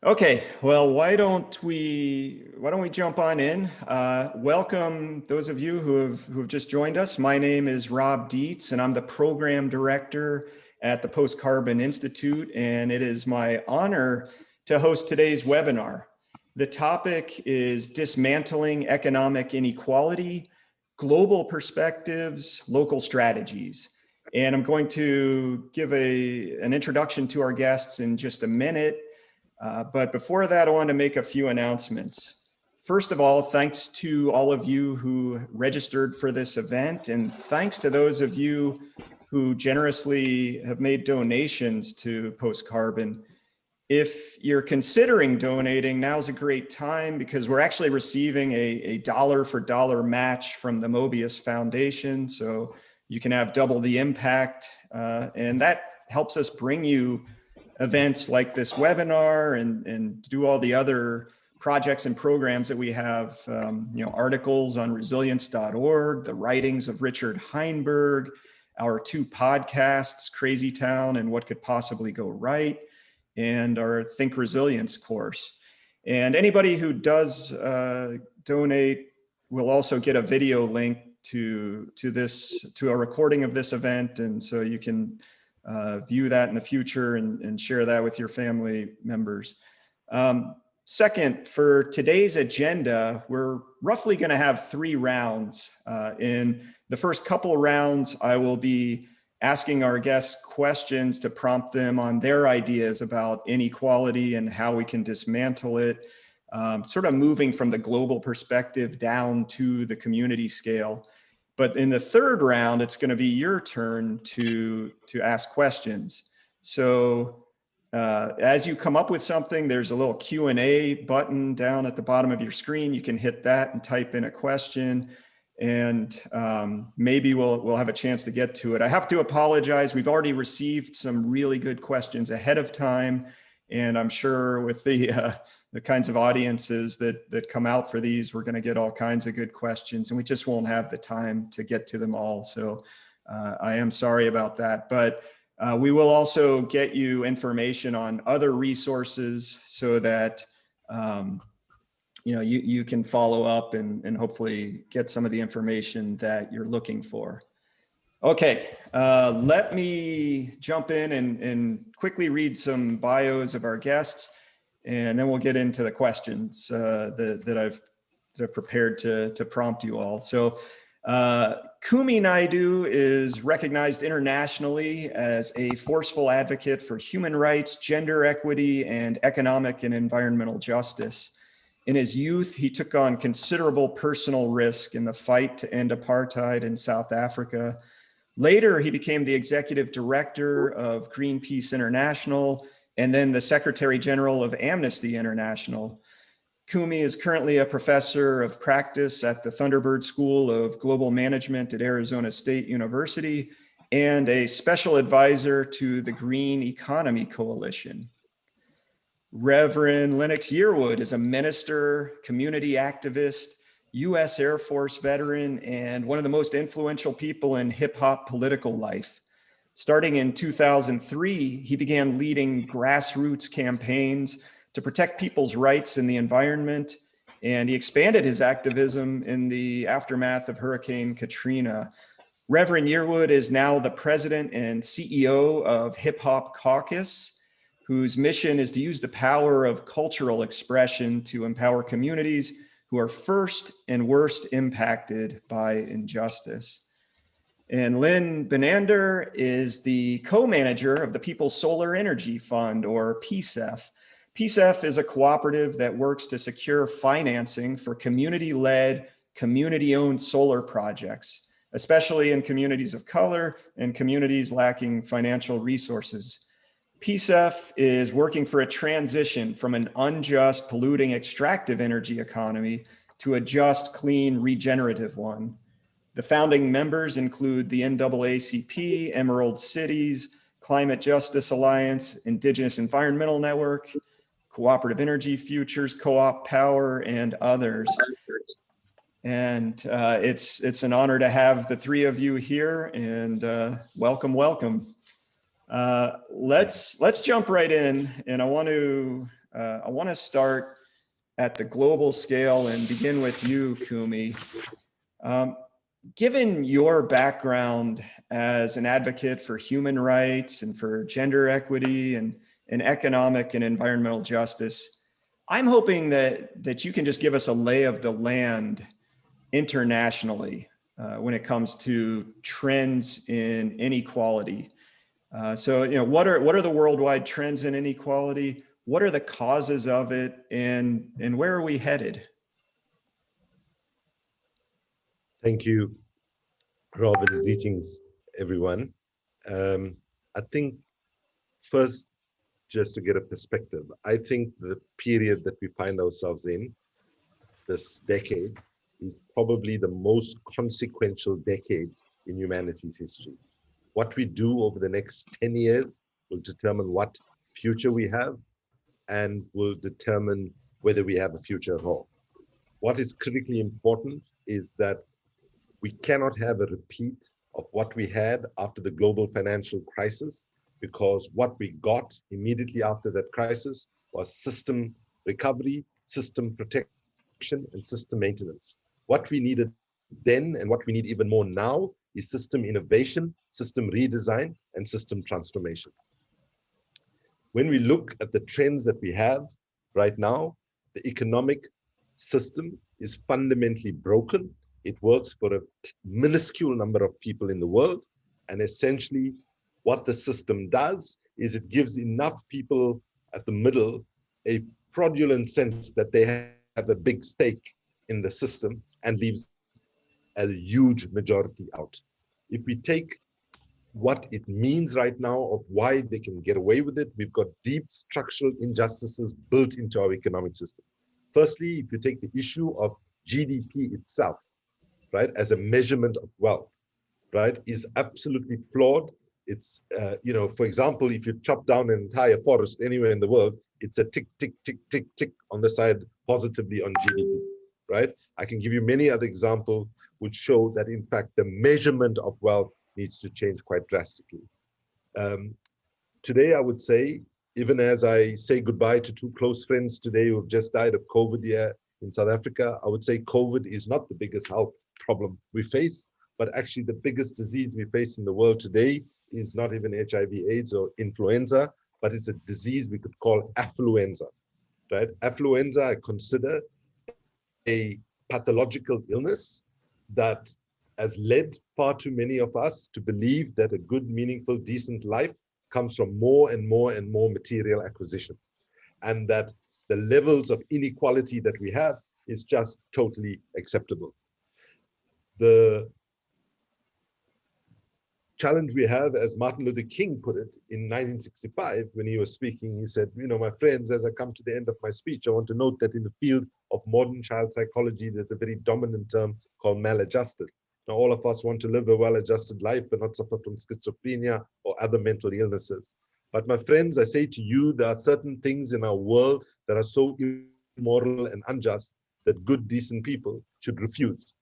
Okay, well, why don't we jump on in? Welcome those of you who have just joined us. My name is Rob Dietz, and I'm the program director at the Post Carbon Institute, and it is my honor to host today's webinar. The topic is dismantling economic inequality, global perspectives, local strategies. And I'm going to give an introduction to our guests in just a minute. But before that, I want to make a few announcements. First of all, thanks to all of you who registered for this event, and thanks to those of you who generously have made donations to Post Carbon. If you're considering donating, now's a great time because we're actually receiving a dollar for dollar match from the Mobius Foundation. So you can have double the impact, and that helps us bring you events like this webinar and do all the other projects and programs that we have, articles on resilience.org, the writings of Richard Heinberg, our two podcasts, Crazy Town and What Could Possibly Go Right, and our Think Resilience course. And anybody who does donate will also get a video link to a recording of this event, and so you can view that in the future and share that with your family members. Second, for today's agenda, we're roughly going to have 3 rounds. In the first couple rounds, I will be asking our guests questions to prompt them on their ideas about inequality and how we can dismantle it, sort of moving from the global perspective down to the community scale. But in the third round, it's going to be your turn to ask questions. So as you come up with something, there's a little Q&A button down at the bottom of your screen. You can hit that and type in a question, and maybe we'll have a chance to get to it. I have to apologize. We've already received some really good questions ahead of time, and I'm sure with the kinds of audiences that come out for these, we're going to get all kinds of good questions, and we just won't have the time to get to them all. So I am sorry about that, but we will also get you information on other resources so that you can follow up and hopefully get some of the information that you're looking for. Okay, let me jump in and quickly read some bios of our guests, and then we'll get into the questions that I've prepared to prompt you all. So Kumi Naidoo is recognized internationally as a forceful advocate for human rights, gender equity, and economic and environmental justice. In his youth, he took on considerable personal risk in the fight to end apartheid in South Africa. Later, he became the executive director of Greenpeace International and then the Secretary General of Amnesty International. Kumi is currently a professor of practice at the Thunderbird School of Global Management at Arizona State University and a special advisor to the Green Economy Coalition. Reverend Lennox Yearwood is a minister, community activist, U.S. Air Force veteran, and one of the most influential people in hip-hop political life. Starting in 2003, he began leading grassroots campaigns to protect people's rights in the environment, and he expanded his activism in the aftermath of Hurricane Katrina. Reverend Yearwood is now the president and CEO of Hip Hop Caucus, whose mission is to use the power of cultural expression to empower communities who are first and worst impacted by injustice. And Lynn Benander is the co-manager of the People's Solar Energy Fund, or PSEF. PSEF is a cooperative that works to secure financing for community-led, community-owned solar projects, especially in communities of color and communities lacking financial resources. PSEF is working for a transition from an unjust, polluting, extractive energy economy to a just, clean, regenerative one. The founding members include the NAACP, Emerald Cities, Climate Justice Alliance, Indigenous Environmental Network, Cooperative Energy Futures, Co-op Power, and others. And it's an honor to have the 3 of you here, and welcome. Let's jump right in, and I want to I want to start at the global scale and begin with you, Kumi. Given your background as an advocate for human rights and for gender equity and economic and environmental justice, I'm hoping that you can just give us a lay of the land internationally when it comes to trends in inequality. So, what are the worldwide trends in inequality? What are the causes of it, and where are we headed? Thank you, Rob, and greetings, everyone. I think first, just to get a perspective, I think the period that we find ourselves in, this decade, is probably the most consequential decade in humanity's history. What we do over the next 10 years will determine what future we have and will determine whether we have a future at all. What is critically important is that we cannot have a repeat of what we had after the global financial crisis, because what we got immediately after that crisis was system recovery, system protection, and system maintenance. What we needed then and what we need even more now is system innovation, system redesign, and system transformation. When we look at the trends that we have right now, the economic system is fundamentally broken. It works for a minuscule number of people in the world. And essentially, what the system does is it gives enough people at the middle a fraudulent sense that they have a big stake in the system and leaves a huge majority out. If we take what it means right now of why they can get away with it, we've got deep structural injustices built into our economic system. Firstly, if you take the issue of GDP itself, right, as a measurement of wealth, right, is absolutely flawed. It's, for example, if you chop down an entire forest anywhere in the world, it's a tick, tick, tick, tick, tick on the side positively on GDP, right? I can give you many other examples which show that, in fact, the measurement of wealth needs to change quite drastically. Today, I would say, even as I say goodbye to two close friends today who have just died of COVID here in South Africa, I would say COVID is not the biggest health problem we face, but actually the biggest disease we face in the world today is not even HIV, AIDS, or influenza, but it's a disease we could call affluenza, right? Affluenza, I consider a pathological illness that has led far too many of us to believe that a good, meaningful, decent life comes from more and more and more material acquisitions, and that the levels of inequality that we have is just totally acceptable. The challenge we have, as Martin Luther King put it in 1965, when he was speaking, he said, my friends, as I come to the end of my speech, I want to note that in the field of modern child psychology, there's a very dominant term called maladjusted. Now, all of us want to live a well-adjusted life and not suffer from schizophrenia or other mental illnesses. But my friends, I say to you, there are certain things in our world that are so immoral and unjust that good, decent people should refuse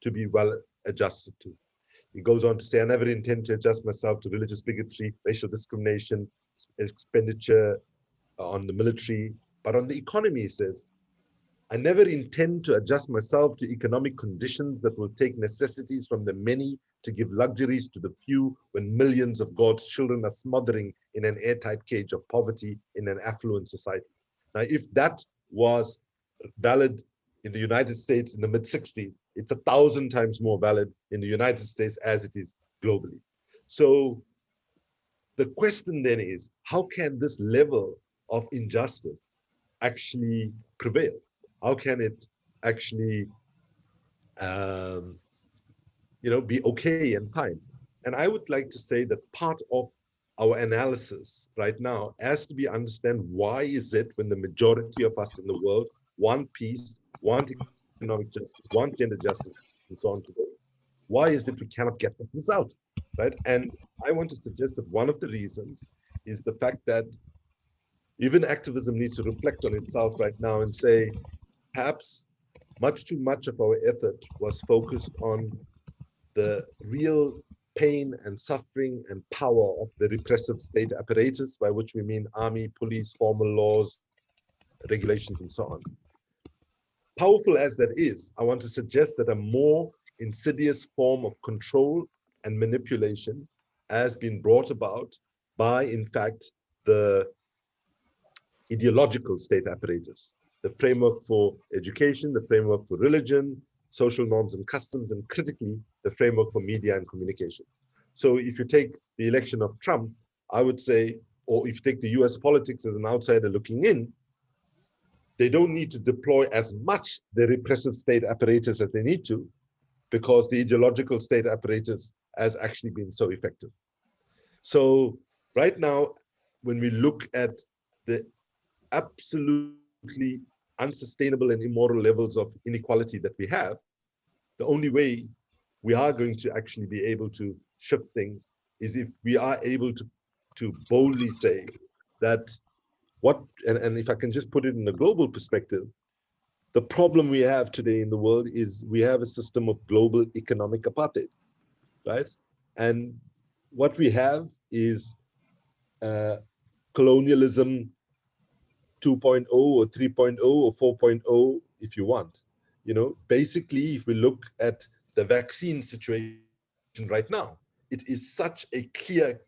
to be well adjusted to. He goes on to say, I never intend to adjust myself to religious bigotry, racial discrimination, expenditure on the military, but on the economy, he says, I never intend to adjust myself to economic conditions that will take necessities from the many to give luxuries to the few when millions of God's children are smothering in an airtight cage of poverty in an affluent society. Now, if that was valid in the United States in the mid-60s, it's 1,000 times more valid in the United States as it is globally. So the question then is, how can this level of injustice actually prevail? How can it actually be okay and fine? And I would like to say that part of our analysis right now has to be understand why is it when the majority of us in the world want peace, want economic justice, want gender justice, and so on today, why is it we cannot get that result, right? And I want to suggest that one of the reasons is the fact that even activism needs to reflect on itself right now and say, perhaps much too much of our effort was focused on the real pain and suffering and power of the repressive state apparatus, by which we mean army, police, formal laws, regulations and so on. Powerful as that is, I want to suggest that a more insidious form of control and manipulation has been brought about by, in fact, the ideological state apparatus, the framework for education, the framework for religion, social norms and customs, and critically, the framework for media and communications. So if you take the election of Trump, I would say, or if you take the US politics as an outsider looking in, they don't need to deploy as much the repressive state apparatus as they need to, because the ideological state apparatus has actually been so effective. So right now, when we look at the absolutely unsustainable and immoral levels of inequality that we have, the only way we are going to actually be able to shift things is if we are able to boldly say that and if I can just put it in a global perspective, the problem we have today in the world is we have a system of global economic apartheid, right? And what we have is colonialism 2.0 or 3.0 or 4.0, if you want. You know, basically, if we look at the vaccine situation right now, it is such a clear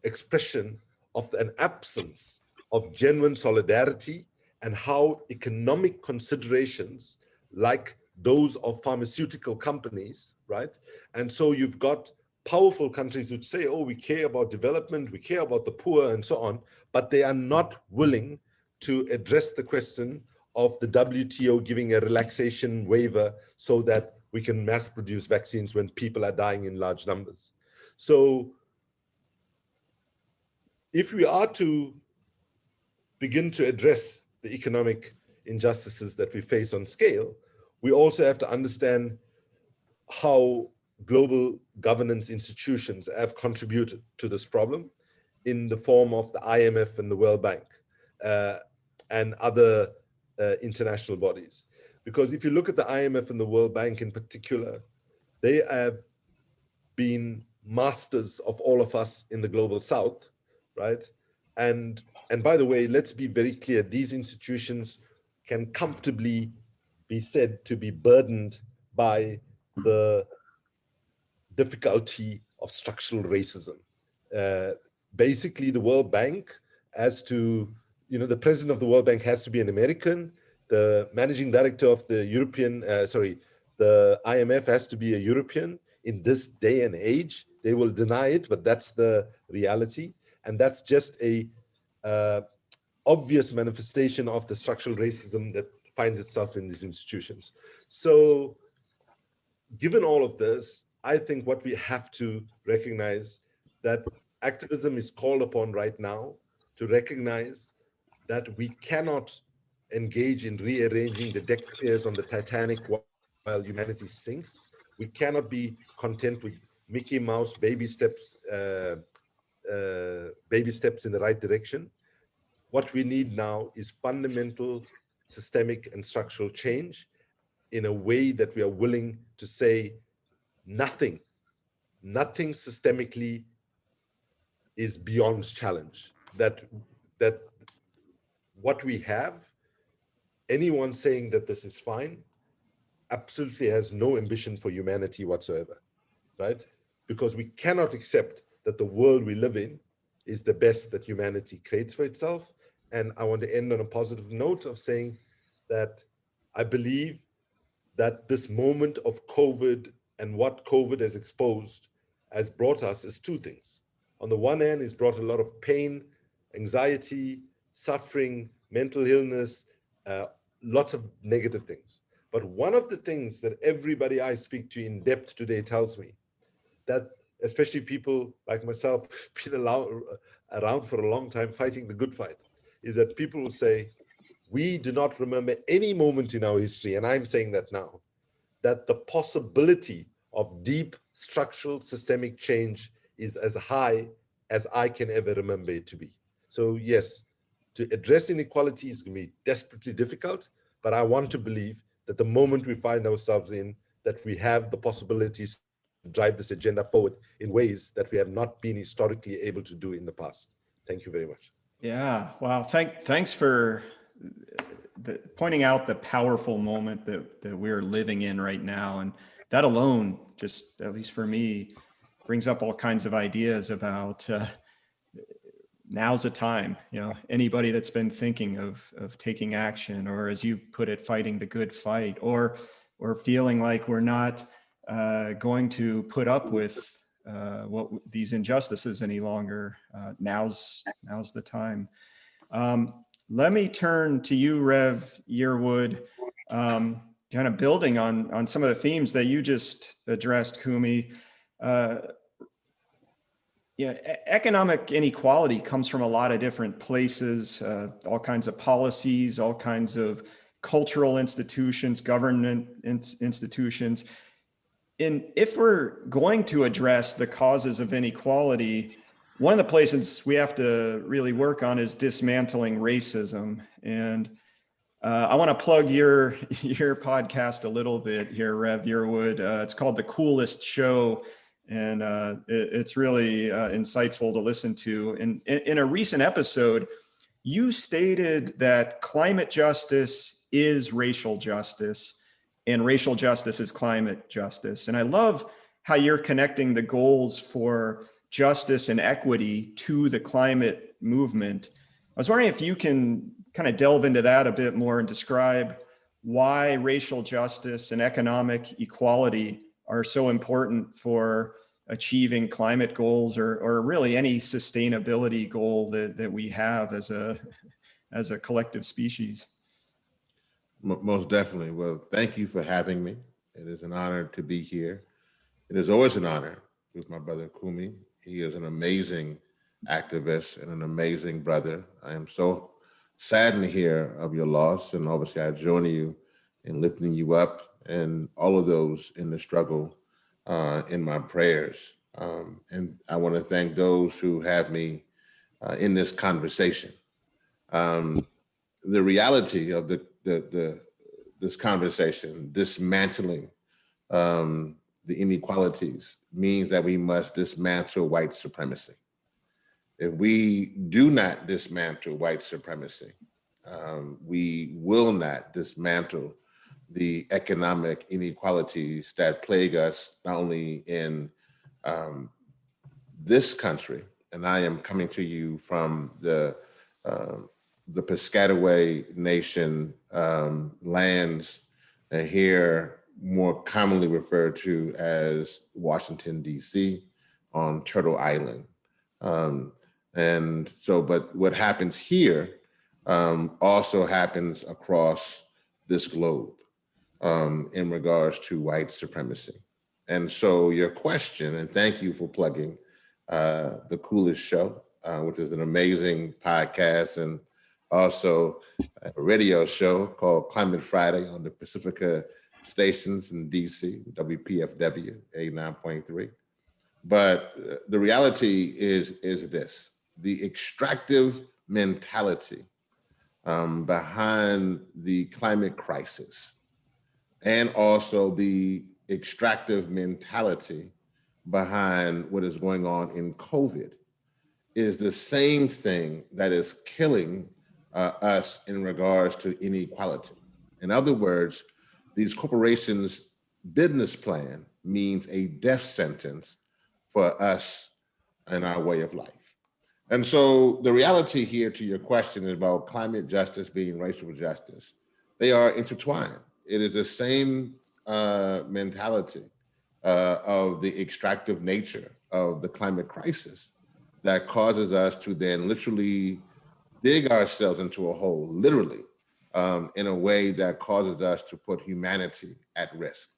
expression of an absence of genuine solidarity and how economic considerations like those of pharmaceutical companies, right? And so you've got powerful countries which say, oh, we care about development, we care about the poor and so on, but they are not willing to address the question of the WTO giving a relaxation waiver so that we can mass produce vaccines when people are dying in large numbers. So if we are to begin to address the economic injustices that we face on scale, we also have to understand how global governance institutions have contributed to this problem in the form of the IMF and the World Bank and other international bodies. Because if you look at the IMF and the World Bank in particular, they have been masters of all of us in the global South, right? And by the way, let's be very clear, these institutions can comfortably be said to be burdened by the difficulty of structural racism. Basically, the World Bank has to, you know, the president of the World Bank has to be an American. The managing director of the the IMF has to be a European. In this day and age, they will deny it, but that's the reality. And that's just a obvious manifestation of the structural racism that finds itself in these institutions. So given all of this, I think what we have to recognize that activism is called upon right now to recognize that we cannot engage in rearranging the deck chairs on the Titanic while humanity sinks. We cannot be content with Mickey Mouse baby steps in the right direction. What we need now is fundamental systemic and structural change in a way that we are willing to say nothing systemically is beyond challenge. That what we have, anyone saying that this is fine, absolutely has no ambition for humanity whatsoever, right? Because we cannot accept that the world we live in is the best that humanity creates for itself. And I want to end on a positive note of saying that I believe that this moment of COVID and what COVID has exposed has brought us is two things. On the one hand, it's brought a lot of pain, anxiety, suffering, mental illness, lots of negative things. But one of the things that everybody I speak to in depth today tells me, that especially people like myself, been around for a long time fighting the good fight, is that people will say, we do not remember any moment in our history, and I'm saying that now, that the possibility of deep structural systemic change is as high as I can ever remember it to be. So yes, to address inequality is going to be desperately difficult, but I want to believe that the moment we find ourselves in, that we have the possibilities to drive this agenda forward in ways that we have not been historically able to do in the past. Thank you very much. Yeah, wow. Thanks for pointing out the powerful moment that we're living in right now. And that alone, just at least for me, brings up all kinds of ideas about now's the time. Anybody that's been thinking of taking action, or as you put it, fighting the good fight, or feeling like we're not going to put up with these injustices any longer. Now's the time. Let me turn to you, Rev Yearwood, kind of building on some of the themes that you just addressed, Kumi. Economic inequality comes from a lot of different places, all kinds of policies, all kinds of cultural institutions, government institutions. And if we're going to address the causes of inequality, one of the places we have to really work on is dismantling racism. And I want to plug your podcast a little bit here, Rev Yearwood. It's called The Coolest Show. And it's really insightful to listen to. And in a recent episode, you stated that climate justice is racial justice, and racial justice is climate justice. And I love how you're connecting the goals for justice and equity to the climate movement. I was wondering if you can kind of delve into that a bit more and describe why racial justice and economic equality are so important for achieving climate goals, or really any sustainability goal that we have as a collective species. Most definitely. Well, thank you for having me. It is an honor to be here. It is always an honor with my brother Kumi. He is an amazing activist and an amazing brother. I am so saddened to hear of your loss, and obviously I join you in lifting you up and all of those in the struggle in my prayers. And I want to thank those who have me in this conversation. The reality of this conversation, dismantling the inequalities, means that we must dismantle white supremacy. If we do not dismantle white supremacy, we will not dismantle the economic inequalities that plague us, not only in this country, and I am coming to you from the Piscataway Nation lands, here more commonly referred to as Washington, D.C., on Turtle Island. And so, but what happens here also happens across this globe in regards to white supremacy. And so your question, and thank you for plugging The Coolest Show, which is an amazing podcast, and also a radio show called Climate Friday on the Pacifica stations in DC, WPFW 89.3. But the reality is this: the extractive mentality behind the climate crisis, and also the extractive mentality behind what is going on in COVID, is the same thing that is killing us in regards to inequality. In other words, these corporations' business plan means a death sentence for us and our way of life. And so the reality here to your question is about climate justice being racial justice. They are intertwined. It is the same mentality of the extractive nature of the climate crisis that causes us to then literally dig ourselves into a hole, literally, in a way that causes us to put humanity at risk.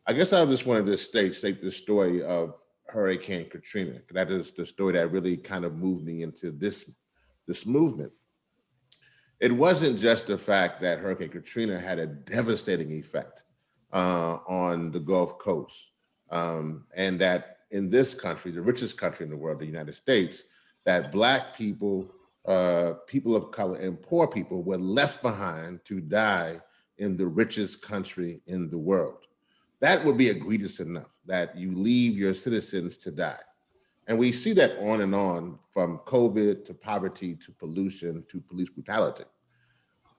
I guess I just wanted to state the story of Hurricane Katrina. That is the story that really kind of moved me into this movement. It wasn't just the fact that Hurricane Katrina had a devastating effect on the Gulf Coast, and that in this country, the richest country in the world, the United States, that Black people, people of color, and poor people were left behind to die in the richest country in the world. That would be egregious enough, that you leave your citizens to die. And we see that on, from COVID to poverty to pollution to police brutality.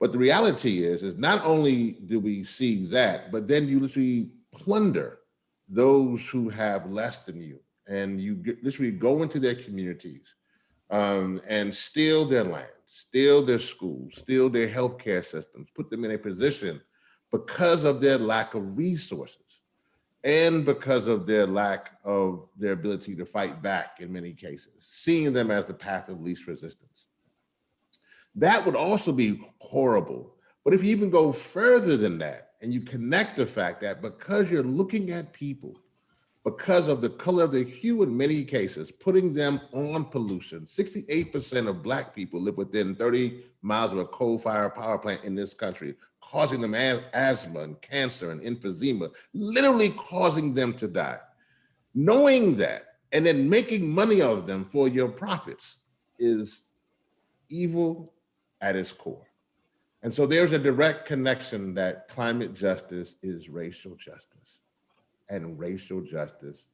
But the reality is not only do we see that, but then you literally plunder those who have less than you, and you literally go into their communities and steal their land, steal their schools, steal their healthcare systems, put them in a position because of their lack of resources and because of their lack of their ability to fight back in many cases, seeing them as the path of least resistance. That would also be horrible. But if you even go further than that and you connect the fact that because you're looking at people, because of the color of their hue in many cases, putting them on pollution. 68% of Black people live within 30 miles of a coal-fired power plant in this country, causing them asthma and cancer and emphysema, literally causing them to die. Knowing that and then making money of them for your profits is evil at its core. And so there's a direct connection that climate justice is racial justice, and racial justice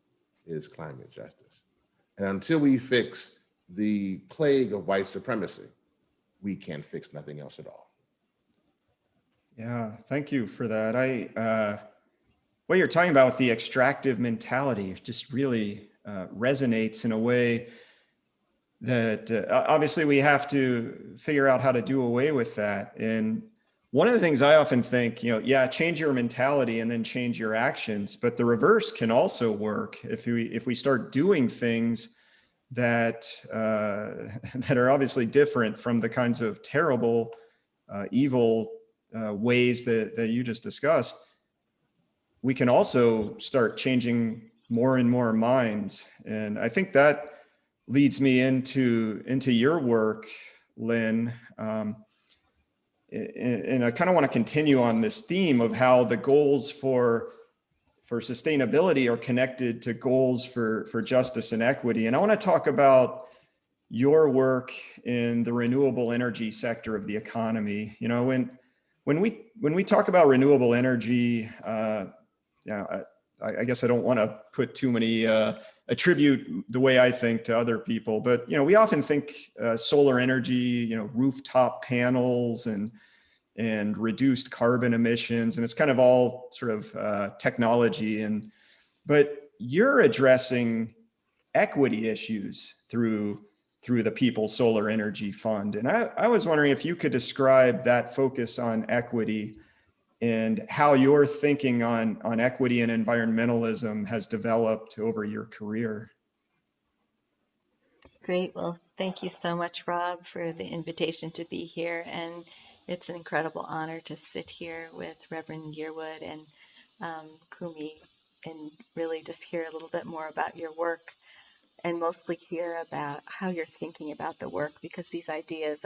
is climate justice. And until we fix the plague of white supremacy, we can fix nothing else at all. Yeah, thank you for that. What you're talking about with the extractive mentality just really resonates in a way that obviously we have to figure out how to do away with that. And one of the things I often think, yeah, change your mentality and then change your actions, but the reverse can also work if we start doing things that that are obviously different from the kinds of terrible, evil ways that you just discussed. We can also start changing more and more minds, and I think that leads me into your work, Lynn. And I kind of want to continue on this theme of how the goals for sustainability are connected to goals for justice and equity. And I want to talk about your work in the renewable energy sector of the economy. When we talk about renewable energy, I guess I don't want to put too many attribute the way I think to other people, but we often think solar energy, rooftop panels and reduced carbon emissions, and it's kind of all sort of technology. But you're addressing equity issues through the People's Solar Energy Fund, and I was wondering if you could describe that focus on equity and how your thinking on equity and environmentalism has developed over your career. Great. Well, thank you so much, Rob, for the invitation to be here. And it's an incredible honor to sit here with Reverend Yearwood and Kumi and really just hear a little bit more about your work, and mostly hear about how you're thinking about the work, because these ideas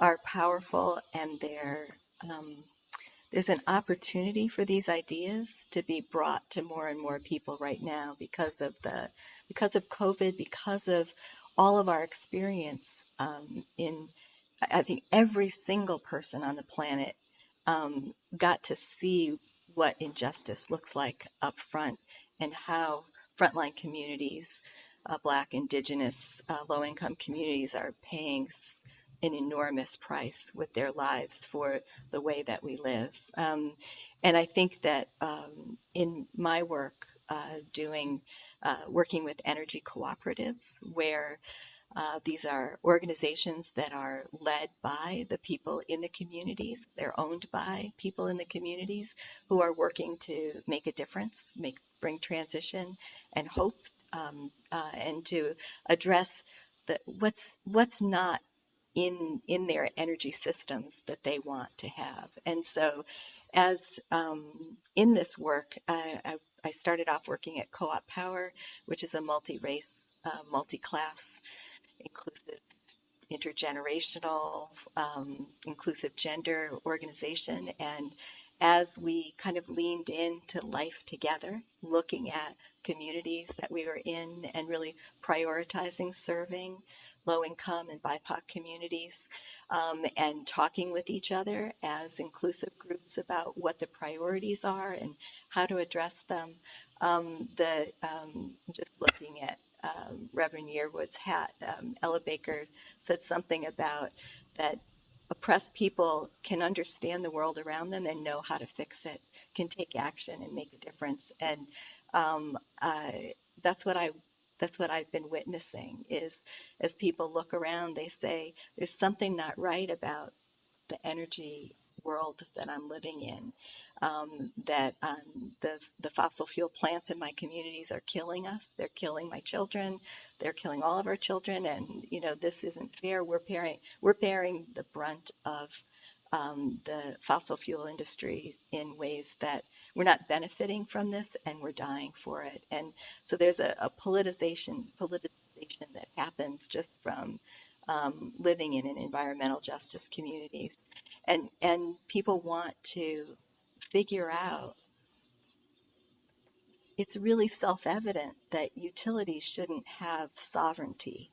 are powerful, and there's an opportunity for these ideas to be brought to more and more people right now because of COVID, because of all of our experience I think every single person on the planet got to see what injustice looks like up front, and how frontline communities, Black, Indigenous, low-income communities are paying an enormous price with their lives for the way that we live. And I think that in my work, working with energy cooperatives, where these are organizations that are led by the people in the communities. They're owned by people in the communities who are working to make a difference, bring transition and hope, and to address what's not in their energy systems that they want to have. And so, as in this work, I started off working at Co-op Power, which is a multi-race, multi-class, inclusive, intergenerational, inclusive gender organization. And as we kind of leaned into life together, looking at communities that we were in and really prioritizing serving low-income and BIPOC communities, and talking with each other as inclusive groups about what the priorities are and how to address them, just looking at Reverend Yearwood's hat, Ella Baker said something about that oppressed people can understand the world around them and know how to fix it, can take action and make a difference. And um, uh, that's what I that's what I've been witnessing is as people look around, they say there's something not right about the energy world that I'm living in. That the fossil fuel plants in my communities are killing us. They're killing my children. They're killing all of our children, and this isn't fair. We're bearing the brunt of the fossil fuel industry in ways that we're not benefiting from this, and we're dying for it. And so there's a politicization that happens just from living in an environmental justice communities, and people want to figure out. It's really self-evident that utilities shouldn't have sovereignty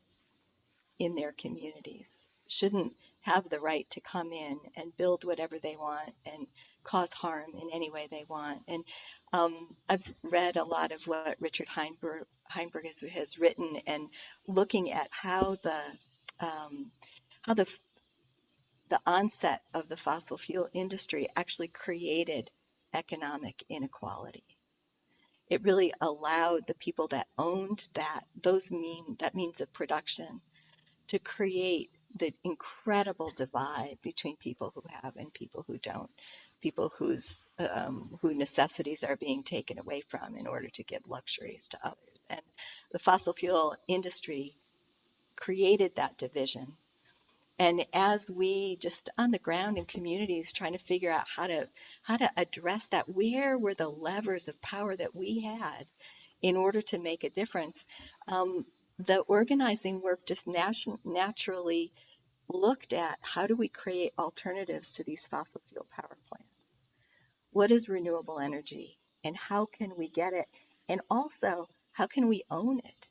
in their communities, shouldn't have the right to come in and build whatever they want and cause harm in any way they want. And I've read a lot of what Richard Heinberg has written, and looking at how um, the onset of the fossil fuel industry actually created economic inequality. It really allowed the people that owned that means of production to create the incredible divide between people who have and people who don't, people who necessities are being taken away from in order to give luxuries to others. And the fossil fuel industry created that division. And as we just on the ground in communities trying to figure out how to address that, where were the levers of power that we had in order to make a difference? The organizing work just naturally looked at how do we create alternatives to these fossil fuel power plants? What is renewable energy and how can we get it? And also, how can we own it?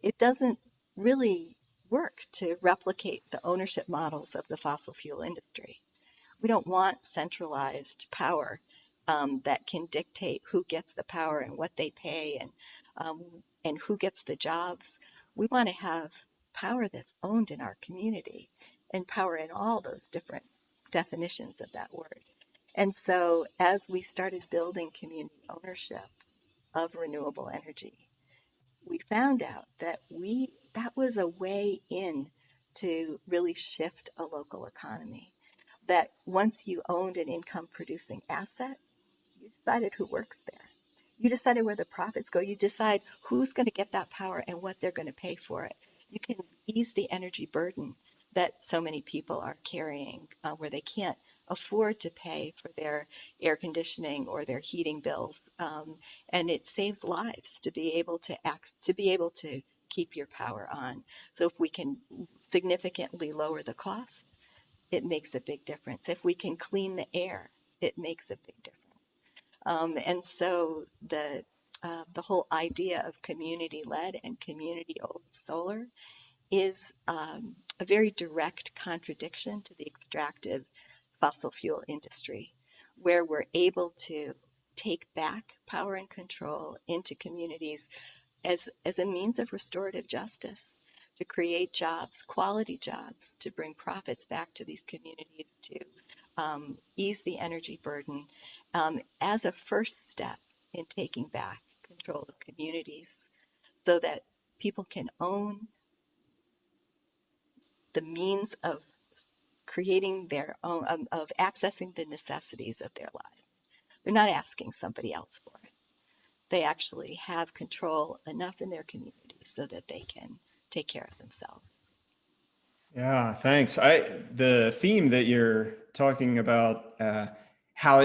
It doesn't really work to replicate the ownership models of the fossil fuel industry. We don't want centralized power that can dictate who gets the power and what they pay and who gets the jobs. We want to have power that's owned in our community and power in all those different definitions of that word. And so as we started building community ownership of renewable energy, we found out that that was a way in to really shift a local economy. That once you owned an income producing asset, you decided who works there. You decided where the profits go. You decide who's going to get that power and what they're going to pay for it. You can ease the energy burden that so many people are carrying, where they can't afford to pay for their air conditioning or their heating bills, and it saves lives to be able to keep your power on. So if we can significantly lower the cost, it makes a big difference. If we can clean the air, it makes a big difference. And so the whole idea of community-led and community-owned solar is a very direct contradiction to the extractive fossil fuel industry, where we're able to take back power and control into communities as a means of restorative justice, to create jobs, quality jobs, to bring profits back to these communities, to ease the energy burden as a first step in taking back control of communities so that people can own the means of creating their own, of accessing the necessities of their lives. They're not asking somebody else for it. They actually have control enough in their communities so that they can take care of themselves. Yeah, thanks. The theme that you're talking about, how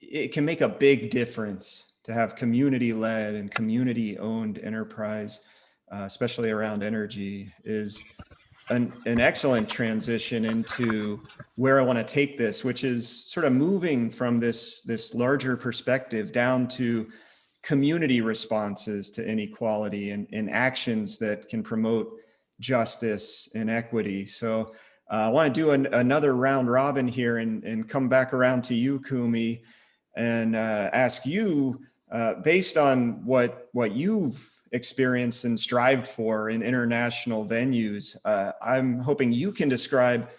it can make a big difference to have community-led and community-owned enterprise, especially around energy, is an excellent transition into where I want to take this, which is sort of moving from this larger perspective down to community responses to inequality and actions that can promote justice and equity. So I want to do another round robin here and come back around to you, Kumi, and ask you, based on what you've experienced and strived for in international venues, I'm hoping you can describe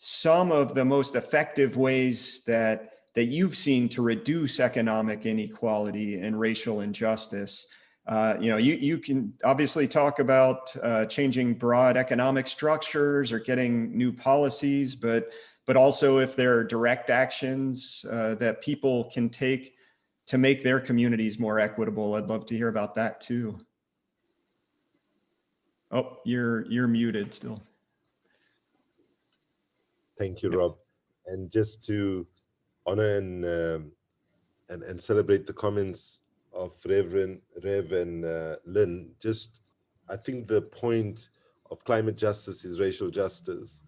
some of the most effective ways that you've seen to reduce economic inequality and racial injustice. You can obviously talk about changing broad economic structures or getting new policies, but also if there are direct actions that people can take to make their communities more equitable. I'd love to hear about that too. Oh, you're muted still. Thank you, Rob. And just to honor and celebrate the comments of Rev and Lynn, I think the point of climate justice is racial justice.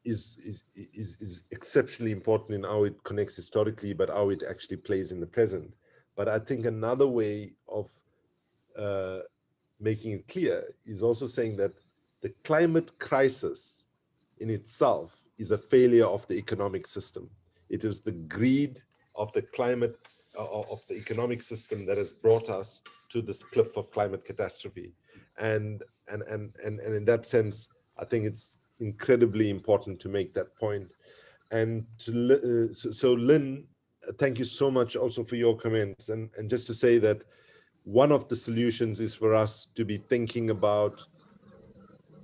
Is exceptionally important in how it connects historically, but how it actually plays in the present. But I think another way of making it clear is also saying that the climate crisis in itself is a failure of the economic system. It is the greed of the climate, of the economic system that has brought us to this cliff of climate catastrophe. And in that sense, I think it's incredibly important to make that point. And so Lynn, thank you so much also for your comments. And just to say that one of the solutions is for us to be thinking about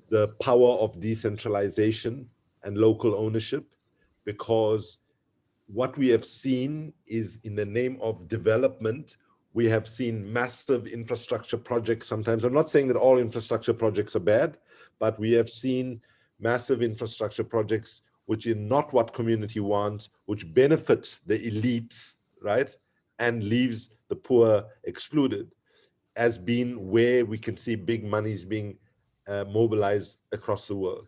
the power of decentralization and local ownership, because what we have seen is, in the name of development, we have seen massive infrastructure projects sometimes. I'm not saying that all infrastructure projects are bad, but we have seen massive infrastructure projects which are not what community wants, which benefits the elites, right? And leaves the poor excluded, as being where we can see big monies being mobilized across the world.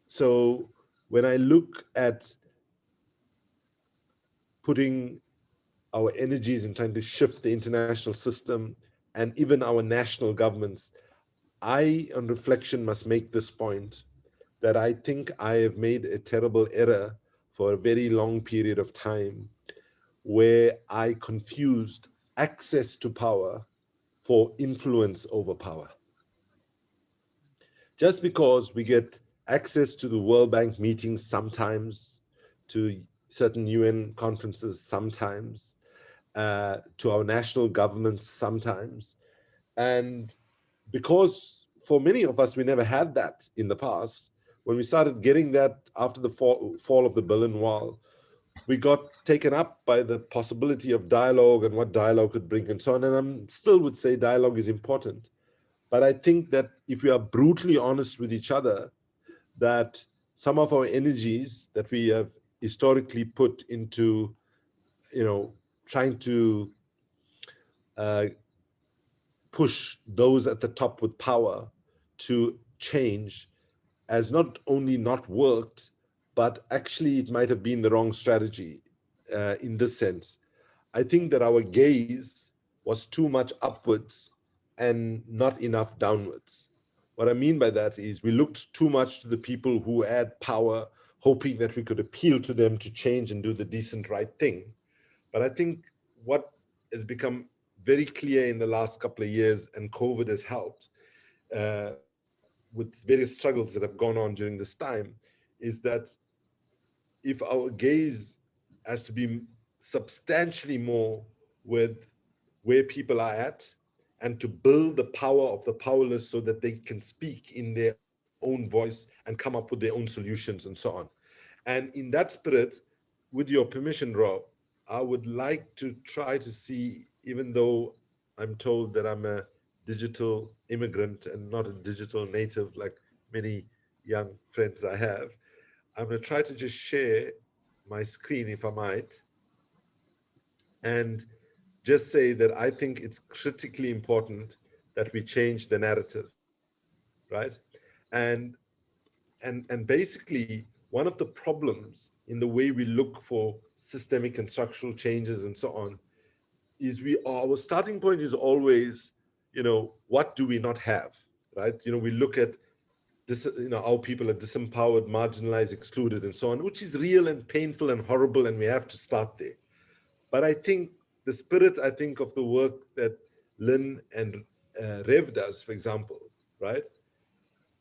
So when I look at putting our energies in trying to shift the international system and even our national governments, I, on reflection, must make this point that I think I have made a terrible error for a very long period of time, where I confused access to power for influence over power. Just because we get access to the World Bank meetings sometimes, to certain UN conferences sometimes, to our national governments sometimes, and because for many of us, we never had that in the past, when we started getting that after the fall of the Berlin Wall, we got taken up by the possibility of dialogue and what dialogue could bring and so on. And I still would say dialogue is important. But I think that if we are brutally honest with each other, that some of our energies that we have historically put into, trying to push those at the top with power to change, has not only not worked, but actually it might have been the wrong strategy in this sense. I think that our gaze was too much upwards and not enough downwards. What I mean by that is we looked too much to the people who had power, hoping that we could appeal to them to change and do the decent right thing. But I think what has become very clear in the last couple of years, and COVID has helped, with various struggles that have gone on during this time, is that if our gaze has to be substantially more with where people are at, and to build the power of the powerless so that they can speak in their own voice and come up with their own solutions and so on. And in that spirit, with your permission, Rob, I would like to try to see, even though I'm told that I'm a digital immigrant and not a digital native like many young friends I have, I'm going to try to just share my screen, if I might, and just say that I think it's critically important that we change the narrative, right? And basically, one of the problems in the way we look for systemic and structural changes and so on is our starting point is always, what do we not have, right? We look at this, how people are disempowered, marginalized, excluded, and so on, which is real and painful and horrible, and we have to start there. But I think the spirit, of the work that Lynn and Rev does, for example, right,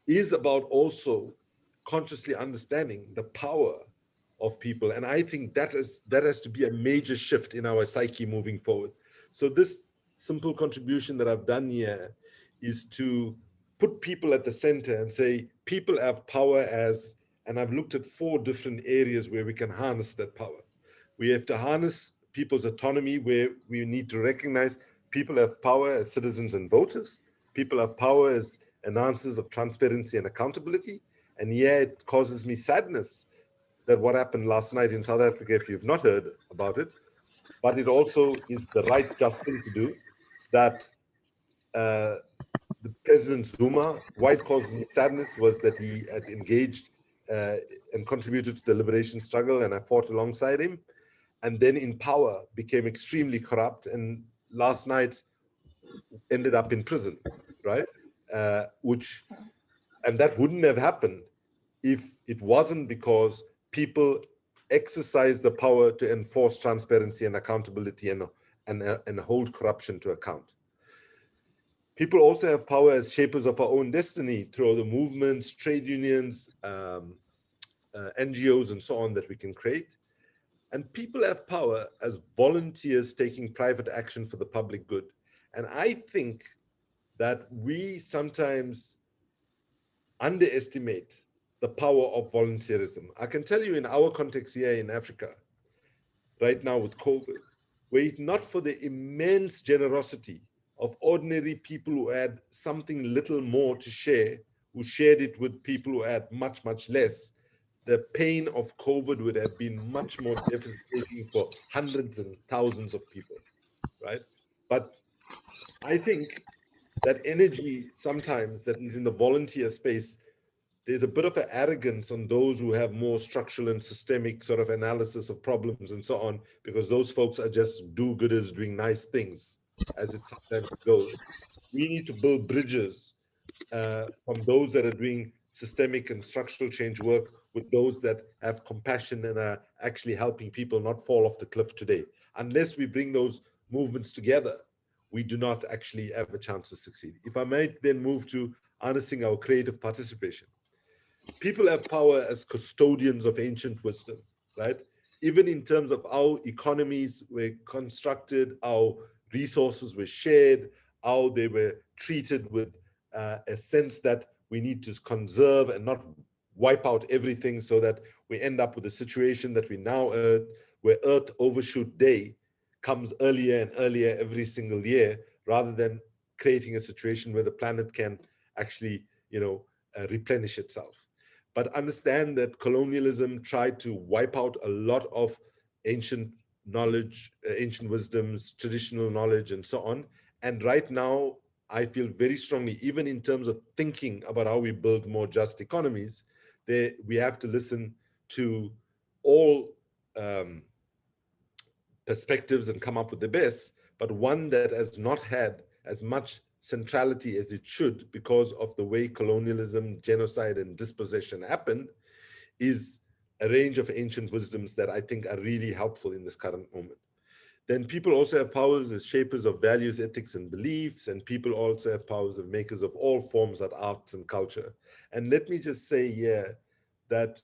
is about also consciously understanding the power of people. And I think that has to be a major shift in our psyche moving forward. So this simple contribution that I've done here is to put people at the center and say, people have power as, and I've looked at 4 different areas where we can harness that power. We have to harness people's autonomy, where we need to recognize people have power as citizens and voters. People have power as enhancers of transparency and accountability. And yeah, it causes me sadness that what happened last night in South Africa, if you've not heard about it, but it also is the right, just thing to do, that the President Zuma, why it caused me sadness was that he had engaged and contributed to the liberation struggle, and I fought alongside him, and then in power became extremely corrupt, and last night ended up in prison, right? And that wouldn't have happened if it wasn't because people exercise the power to enforce transparency and accountability and hold corruption to account. People also have power as shapers of our own destiny through the movements, trade unions, NGOs, and so on that we can create. And people have power as volunteers taking private action for the public good. And I think that we sometimes underestimate the power of volunteerism. I can tell you in our context here in Africa, right now with COVID, were it not for the immense generosity of ordinary people who had something little more to share, who shared it with people who had much, much less, the pain of COVID would have been much more devastating for hundreds and thousands of people, right? But I think that energy sometimes that is in the volunteer space, there's a bit of an arrogance on those who have more structural and systemic sort of analysis of problems and so on, because those folks are just do-gooders doing nice things, as it sometimes goes. We need to build bridges from those that are doing systemic and structural change work with those that have compassion and are actually helping people not fall off the cliff today. Unless we bring those movements together, we do not actually have a chance to succeed. If I might then move to harnessing our creative participation. People have power as custodians of ancient wisdom, right? Even in terms of how economies were constructed, how resources were shared, how they were treated with a sense that we need to conserve and not wipe out everything, so that we end up with a situation that we now where Earth Overshoot Day comes earlier and earlier every single year, rather than creating a situation where the planet can actually, replenish itself. But understand that colonialism tried to wipe out a lot of ancient knowledge, ancient wisdoms, traditional knowledge, and so on. And right now, I feel very strongly, even in terms of thinking about how we build more just economies, we have to listen to all perspectives and come up with the best, but one that has not had as much centrality as it should because of the way colonialism, genocide, and dispossession happened, is a range of ancient wisdoms that I think are really helpful in this current moment. Then people also have powers as shapers of values, ethics, and beliefs, and people also have powers of makers of all forms of arts and culture. And let me just say here that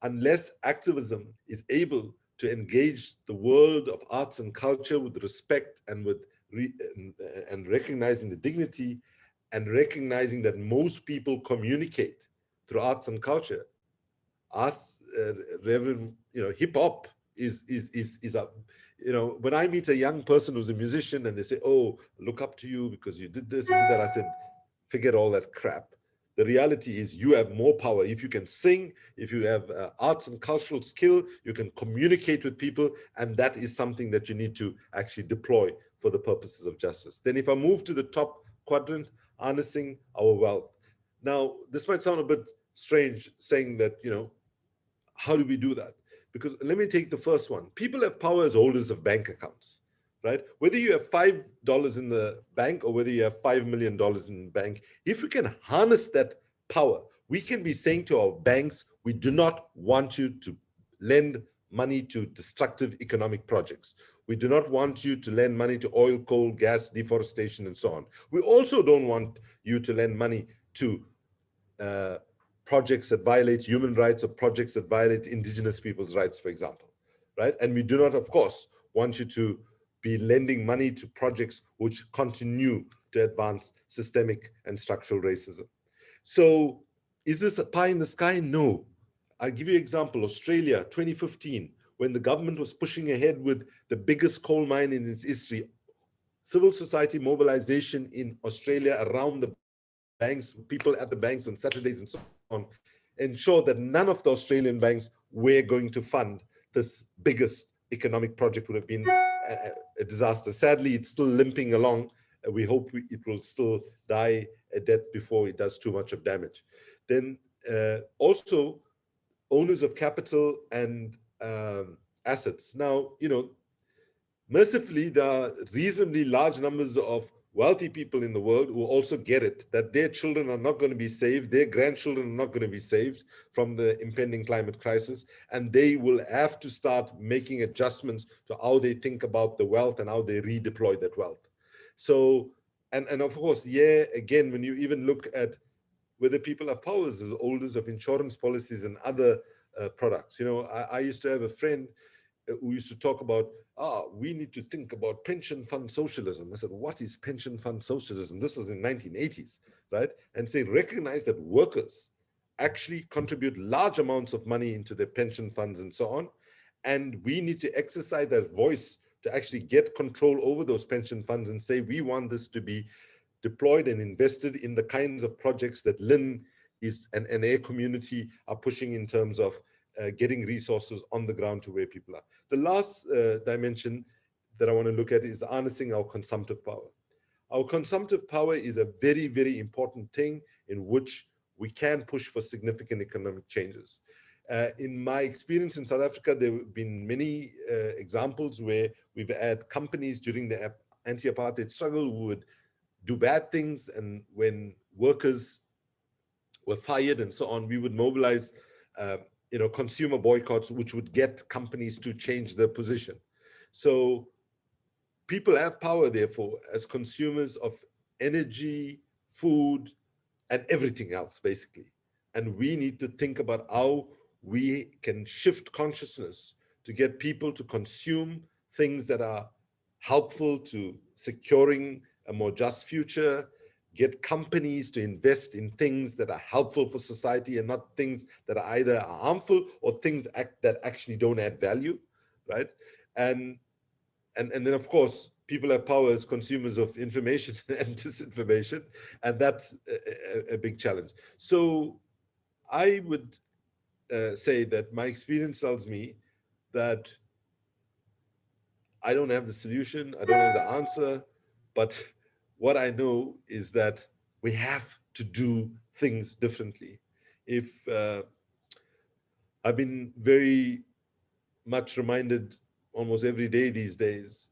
unless activism is able to engage the world of arts and culture with respect and with and recognizing the dignity and recognizing that most people communicate through arts and culture. Reverend, hip hop is a, when I meet a young person who's a musician and they say, oh, look up to you because you did this and did that, I said, forget all that crap. The reality is you have more power. If you can sing, if you have arts and cultural skill, you can communicate with people, and that is something that you need to actually deploy for the purposes of justice. Then if I move to the top quadrant, harnessing our wealth. Now, this might sound a bit strange saying that, how do we do that? Because let me take the first one. People have power as holders of bank accounts, right? Whether you have $5 in the bank or whether you have $5 million in the bank, if we can harness that power, we can be saying to our banks, we do not want you to lend money to destructive economic projects. We do not want you to lend money to oil, coal, gas, deforestation, and so on. We also don't want you to lend money to projects that violate human rights or projects that violate indigenous people's rights, for example, right? And we do not, of course, want you to be lending money to projects which continue to advance systemic and structural racism. So is this a pie in the sky? No. I'll give you an example. Australia, 2015, when the government was pushing ahead with the biggest coal mine in its history, civil society mobilization in Australia around the banks, people at the banks on Saturdays and so on, ensured that none of the Australian banks were going to fund this biggest economic project. Would have been a disaster. Sadly, it's still limping along. We hope it will still die a death before it does too much of damage. Then also owners of capital and assets. Now, you know, mercifully, there are reasonably large numbers of wealthy people in the world who also get it, that their children are not going to be saved, their grandchildren are not going to be saved from the impending climate crisis, and they will have to start making adjustments to how they think about the wealth and how they redeploy that wealth. So, and of course, yeah, again, when you even look at whether people have powers as holders of insurance policies and other products. You know, I used to have a friend who used to talk about, we need to think about pension fund socialism. I said, what is pension fund socialism? This was in 1980s, right? And say, recognize that workers actually contribute large amounts of money into their pension funds and so on. And we need to exercise that voice to actually get control over those pension funds and say, we want this to be deployed and invested in the kinds of projects that Lynn is and their community are pushing in terms of getting resources on the ground to where people are. The last dimension that I want to look at is harnessing our consumptive power. Our consumptive power is a very, very important thing in which we can push for significant economic changes. In my experience in South Africa, there have been many examples where we've had companies during the anti-apartheid struggle who would do bad things, and when workers were fired and so on, we would mobilize consumer boycotts, which would get companies to change their position. So people have power, therefore, as consumers of energy, food, and everything else, basically. And we need to think about how we can shift consciousness to get people to consume things that are helpful to securing a more just future, get companies to invest in things that are helpful for society and not things that are either harmful or things that actually don't add value, right? And then, of course, people have power as consumers of information and disinformation, and that's a big challenge. So I would say that my experience tells me that I don't have the solution, I don't have the answer, but what I know is that we have to do things differently. If I've been very much reminded almost every day these days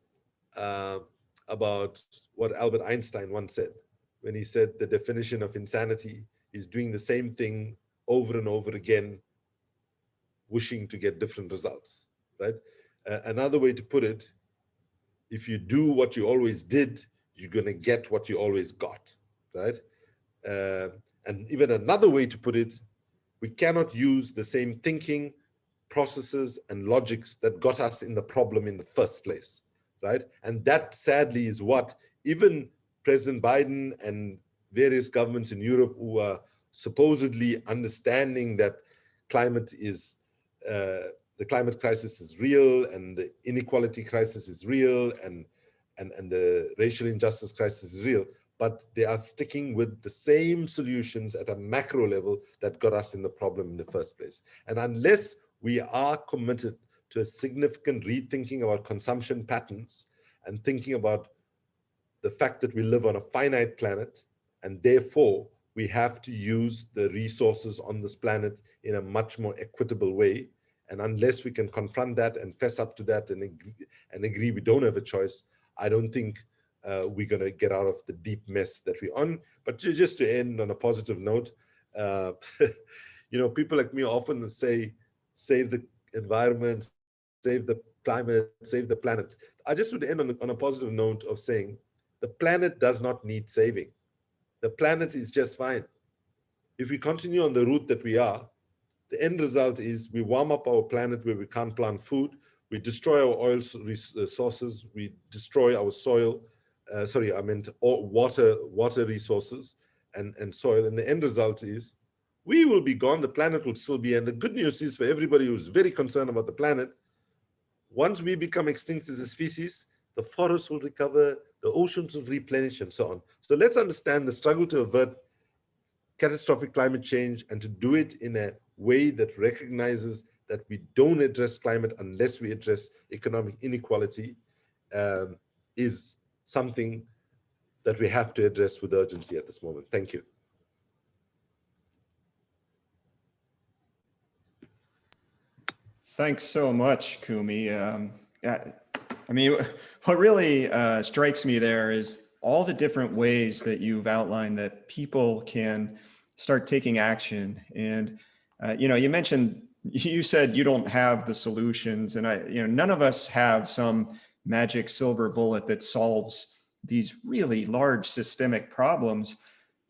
about what Albert Einstein once said, when he said the definition of insanity is doing the same thing over and over again, wishing to get different results, right? Another way to put it, if you do what you always did, you're going to get what you always got, right? And even another way to put it, we cannot use the same thinking, processes, and logics that got us in the problem in the first place, right? And that, sadly, is what even President Biden and various governments in Europe who are supposedly understanding that climate is the climate crisis is real, and the inequality crisis is real, and the racial injustice crisis is real, but they are sticking with the same solutions at a macro level that got us in the problem in the first place. And unless we are committed to a significant rethinking of our consumption patterns and thinking about the fact that we live on a finite planet, and therefore we have to use the resources on this planet in a much more equitable way, and unless we can confront that and fess up to that and agree we don't have a choice, I don't think we're going to get out of the deep mess that we're on. But just to end on a positive note, people like me often say, save the environment, save the climate, save the planet. I just would end on a positive note of saying, the planet does not need saving. The planet is just fine. if we continue on the route that we are, the end result is we warm up our planet where we can't plant food, we destroy our oil resources, we destroy our soil, water resources and soil. And the end result is we will be gone, the planet will still be. And the good news is for everybody who's very concerned about the planet, once we become extinct as a species, the forests will recover, the oceans will replenish, and so on. So let's understand the struggle to avert catastrophic climate change and to do it in a way that recognizes that we don't address climate unless we address economic inequality is something that we have to address with urgency at this moment. Thank you. Thanks so much, Kumi. I mean, what really strikes me there is all the different ways that you've outlined that people can start taking action. And, you mentioned, you said you don't have the solutions, and none of us have some magic silver bullet that solves these really large systemic problems,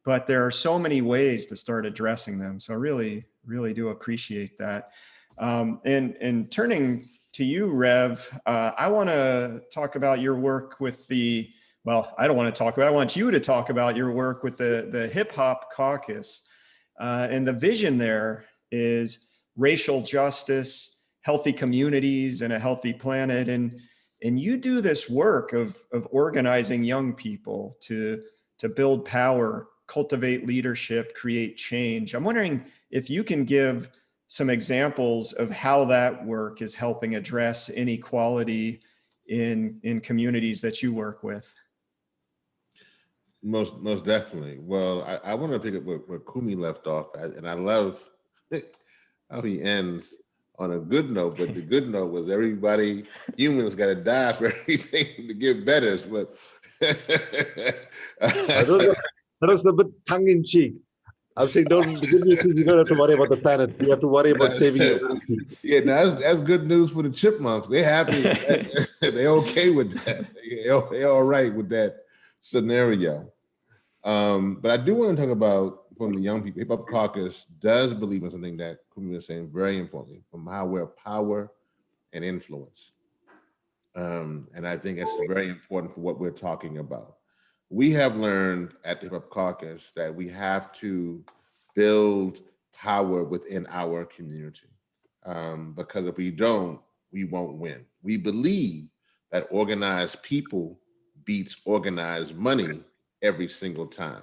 but there are so many ways to start addressing them. So I really, really do appreciate that. And turning to you, Rev, I want to talk about your work with I don't want to talk about, I want you to talk about your work with the Hip Hop Caucus. And the vision there is racial justice, healthy communities, and a healthy planet. And you do this work of organizing young people to build power, cultivate leadership, create change. I'm wondering if you can give some examples of how that work is helping address inequality in communities that you work with. Most definitely. Well, I want to pick up where Kumi left off, and I love how he ends on a good note. But the good note was humans got to die for everything to get better. But that was a bit tongue in cheek. I'm saying, the good news is you don't have to worry about the planet. You have to worry about saving humanity. Yeah, now that's good news for the chipmunks. They're happy. They're okay with that. They're all right with that scenario. But I do want to talk about, from the young people, Hip Hop Caucus does believe in something that Kumi was saying very importantly, from how we're power and influence. And I think it's very important for what we're talking about. We have learned at the Hip Hop Caucus that we have to build power within our community. Because if we don't, we won't win. We believe that organized people beats organized money every single time.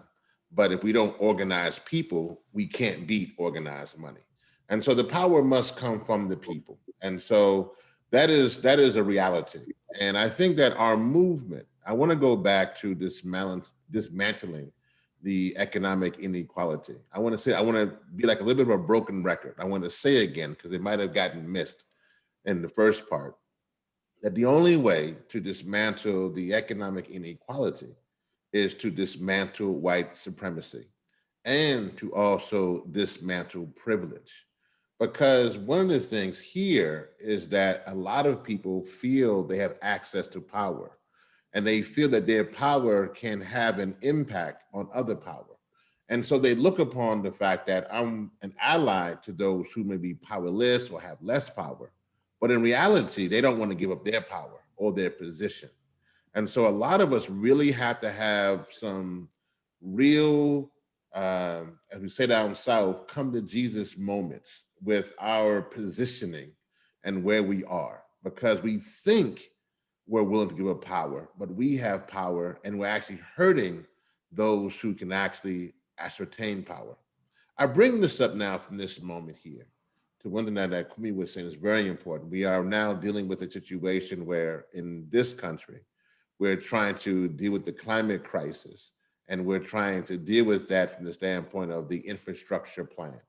But if we don't organize people, we can't beat organized money. And so the power must come from the people. And so that is a reality. And I think that our movement, I want to go back to dismantling the economic inequality. I want to be like a little bit of a broken record. I want to say again, because it might have gotten missed in the first part, that the only way to dismantle the economic inequality is to dismantle white supremacy and to also dismantle privilege. Because one of the things here is that a lot of people feel they have access to power, and they feel that their power can have an impact on other power. And so they look upon the fact that I'm an ally to those who may be powerless or have less power, but in reality, they don't want to give up their power or their position. And so a lot of us really have to have some real, as we say down south, come to Jesus moments with our positioning and where we are, because we think we're willing to give up power, but we have power and we're actually hurting those who can actually ascertain power. I bring this up now from this moment here to one thing that Kumi was saying is very important. We are now dealing with a situation where in this country, we're trying to deal with the climate crisis, and we're trying to deal with that from the standpoint of the infrastructure plan.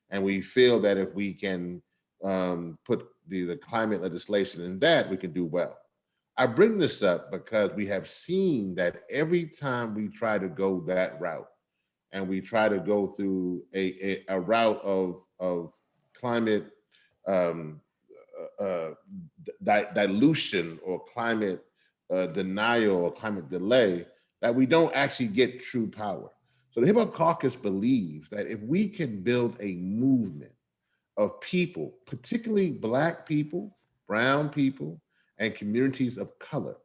And we feel that if we can put the climate legislation in that, we can do well. I bring this up because we have seen that every time we try to go that route, and we try to go through a route of climate dilution or climate denial or climate delay, that we don't actually get true power. So the Hip Hop Caucus believes that if we can build a movement of people, particularly Black people, brown people, and communities of color,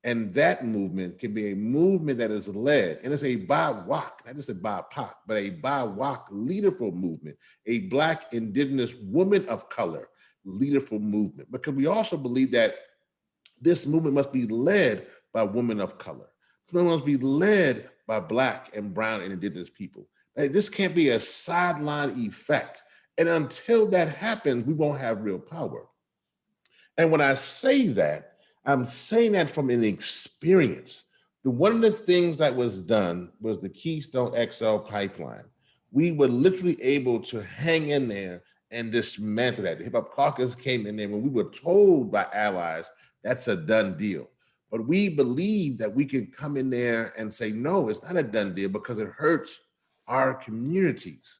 and that movement can be a movement that is led, and it's a BIWOC, not just a BIPOC, but a BIWOC leaderful movement, a Black indigenous woman of color leaderful movement, because we also believe that this movement must be led by women of color. It must be led by Black and brown and indigenous people. And this can't be a sideline effect. And until that happens, we won't have real power. And when I say that, I'm saying that from an experience. One of the things that was done was the Keystone XL Pipeline. We were literally able to hang in there and dismantle that. The Hip Hop Caucus came in there when we were told by allies, that's a done deal. But we believe that we can come in there and say, no, it's not a done deal because it hurts our communities.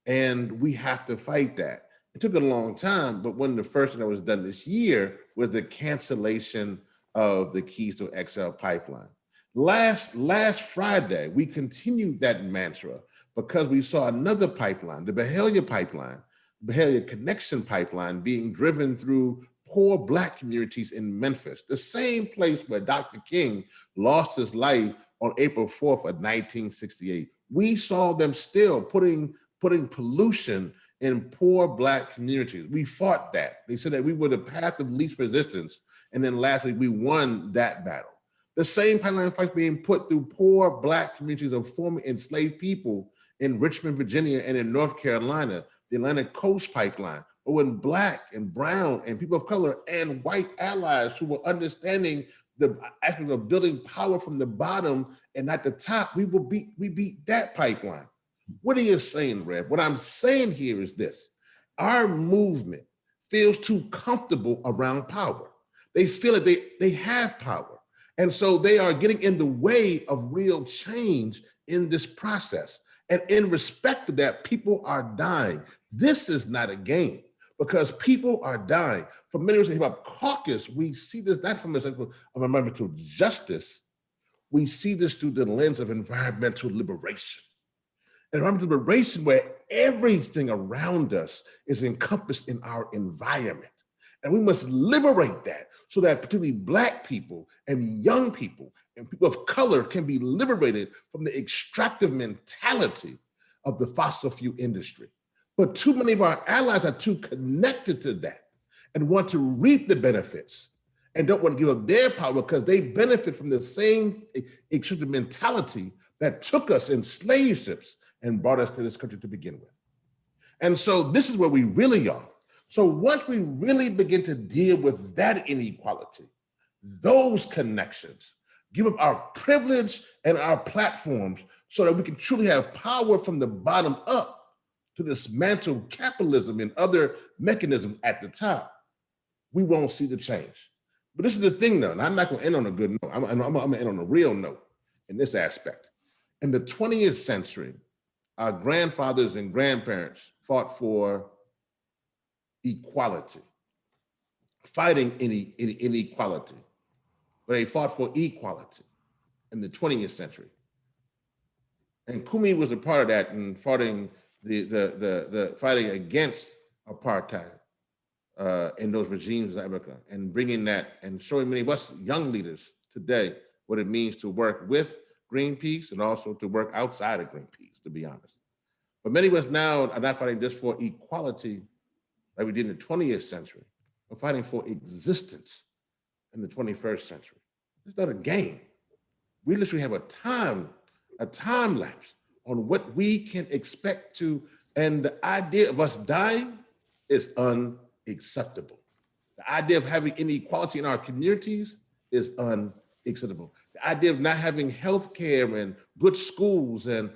And we have to fight that. It took a long time, but one of the first things that was done this year was the cancellation of the Keystone XL Pipeline. Last Friday, we continued that mantra because we saw another pipeline, the Byhalia Pipeline, Byhalia Connection Pipeline, being driven through poor Black communities in Memphis, the same place where Dr. King lost his life on April 4th of 1968. We saw them still putting pollution in poor Black communities. We fought that. They said that we were the path of least resistance. And then last week, we won that battle. The same pipeline fights being put through poor Black communities of former enslaved people in Richmond, Virginia, and in North Carolina, the Atlantic Coast Pipeline. But when Black and brown and people of color and white allies who were understanding the aspect of building power from the bottom and at the top, we beat that pipeline. What are you saying, Rev? What I'm saying here is this. Our movement feels too comfortable around power. They feel that they have power. And so they are getting in the way of real change in this process. And in respect to that, people are dying. This is not a game because people are dying. For many of us in the Hip Hop Caucus, we see this not from a perspective of environmental justice. We see this through the lens of environmental liberation. Environmental liberation where everything around us is encompassed in our environment. And we must liberate that so that particularly Black people and young people and people of color can be liberated from the extractive mentality of the fossil fuel industry. But too many of our allies are too connected to that and want to reap the benefits and don't want to give up their power because they benefit from the same extractive mentality that took us in slave ships and brought us to this country to begin with. And so this is where we really are. So once we really begin to deal with that inequality, those connections, give up our privilege and our platforms so that we can truly have power from the bottom up to dismantle capitalism and other mechanisms at the top, we won't see the change. But this is the thing though, and I'm not gonna end on a good note. I'm gonna end on a real note in this aspect. In the 20th century, our grandfathers and grandparents fought for equality, fighting inequality, but they fought for equality in the 20th century. And Kumi was a part of that and fighting the fighting against apartheid in those regimes in Africa and bringing that and showing many of us young leaders today what it means to work with Greenpeace and also to work outside of Greenpeace, to be honest. But many of us now are not fighting just for equality like we did in the 20th century. We're fighting for existence in the 21st century. It's not a game. We literally have a time lapse on what we can expect to, and the idea of us dying is unacceptable. The idea of having inequality in our communities is unacceptable. The idea of not having healthcare and good schools and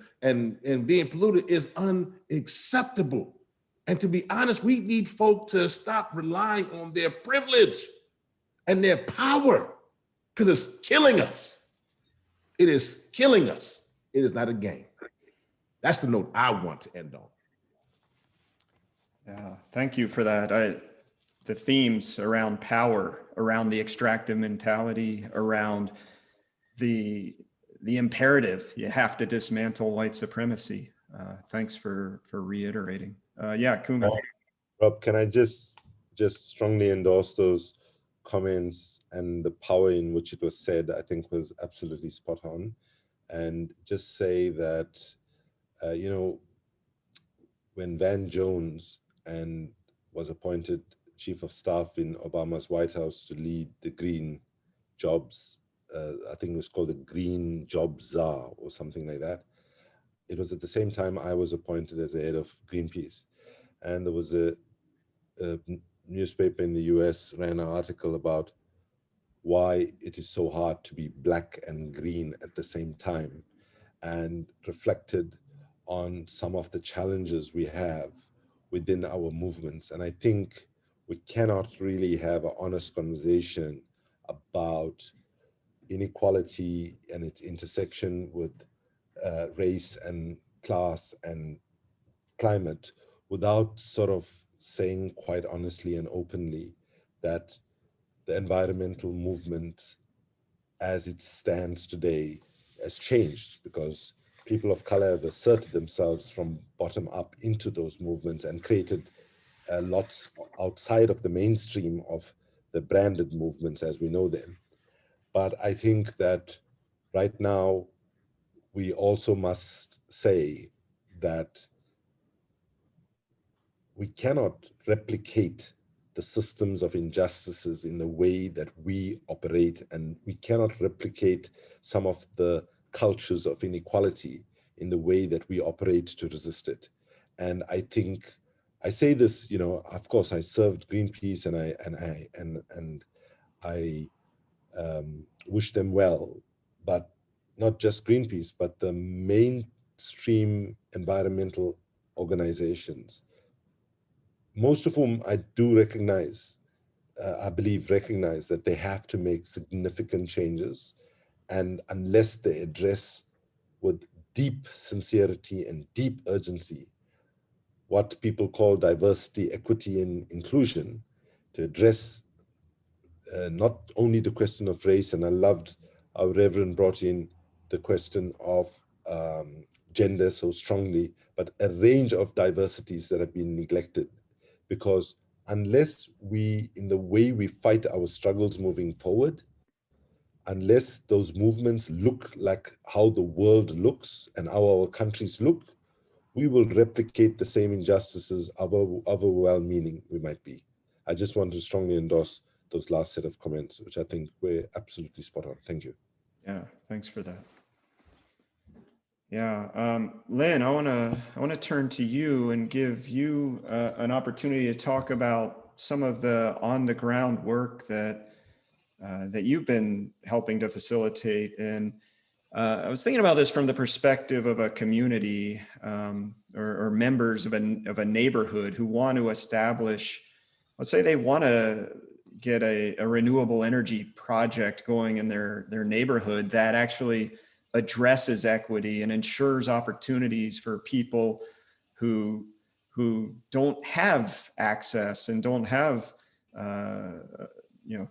being polluted is unacceptable. And to be honest, we need folk to stop relying on their privilege and their power because it's killing us. It is killing us. It is not a game. That's the note I want to end on. Yeah, thank you for that. The themes around power, around the extractive mentality, around the the imperative. You have to dismantle white supremacy. Thanks for reiterating. Yeah, Kumi. Rob, can I just strongly endorse those comments, and the power in which it was said, I think, was absolutely spot on. And just say that, you know, when Van Jones was appointed chief of staff in Obama's White House to lead the green jobs, I think it was called the Green Job Czar or something like that. It was at the same time I was appointed as the head of Greenpeace. And there was a newspaper in the US ran an article about why it is so hard to be black and green at the same time, and reflected on some of the challenges we have within our movements. And I think we cannot really have an honest conversation about inequality and its intersection with race and class and climate without sort of saying quite honestly and openly that the environmental movement as it stands today has changed, because people of color have asserted themselves from bottom up into those movements and created lots outside of the mainstream of the branded movements as we know them. But I think that right now we also must say that we cannot replicate the systems of injustices in the way that we operate, and we cannot replicate some of the cultures of inequality in the way that we operate to resist it. And I think I say this, you know, of course I served Greenpeace and I wish them well, but not just Greenpeace, but the mainstream environmental organizations, most of whom I do recognize, I believe recognize that they have to make significant changes. And unless they address with deep sincerity and deep urgency what people call diversity, equity, and inclusion, to address not only the question of race, and I loved our Reverend brought in the question of gender so strongly, but a range of diversities that have been neglected. Because unless we, in the way we fight our struggles moving forward, unless those movements look like how the world looks and how our countries look, we will replicate the same injustices, however well-meaning we might be. I just want to strongly endorse those last set of comments, which I think were absolutely spot on. Thank you. Yeah, thanks for that. Yeah, Lynn, I want to turn to you and give you an opportunity to talk about some of the on-the-ground work that you've been helping to facilitate. And I was thinking about this from the perspective of a community or members of a neighborhood who want to establish, let's say they want to get a renewable energy project going in their neighborhood that actually addresses equity and ensures opportunities for people who don't have access and don't have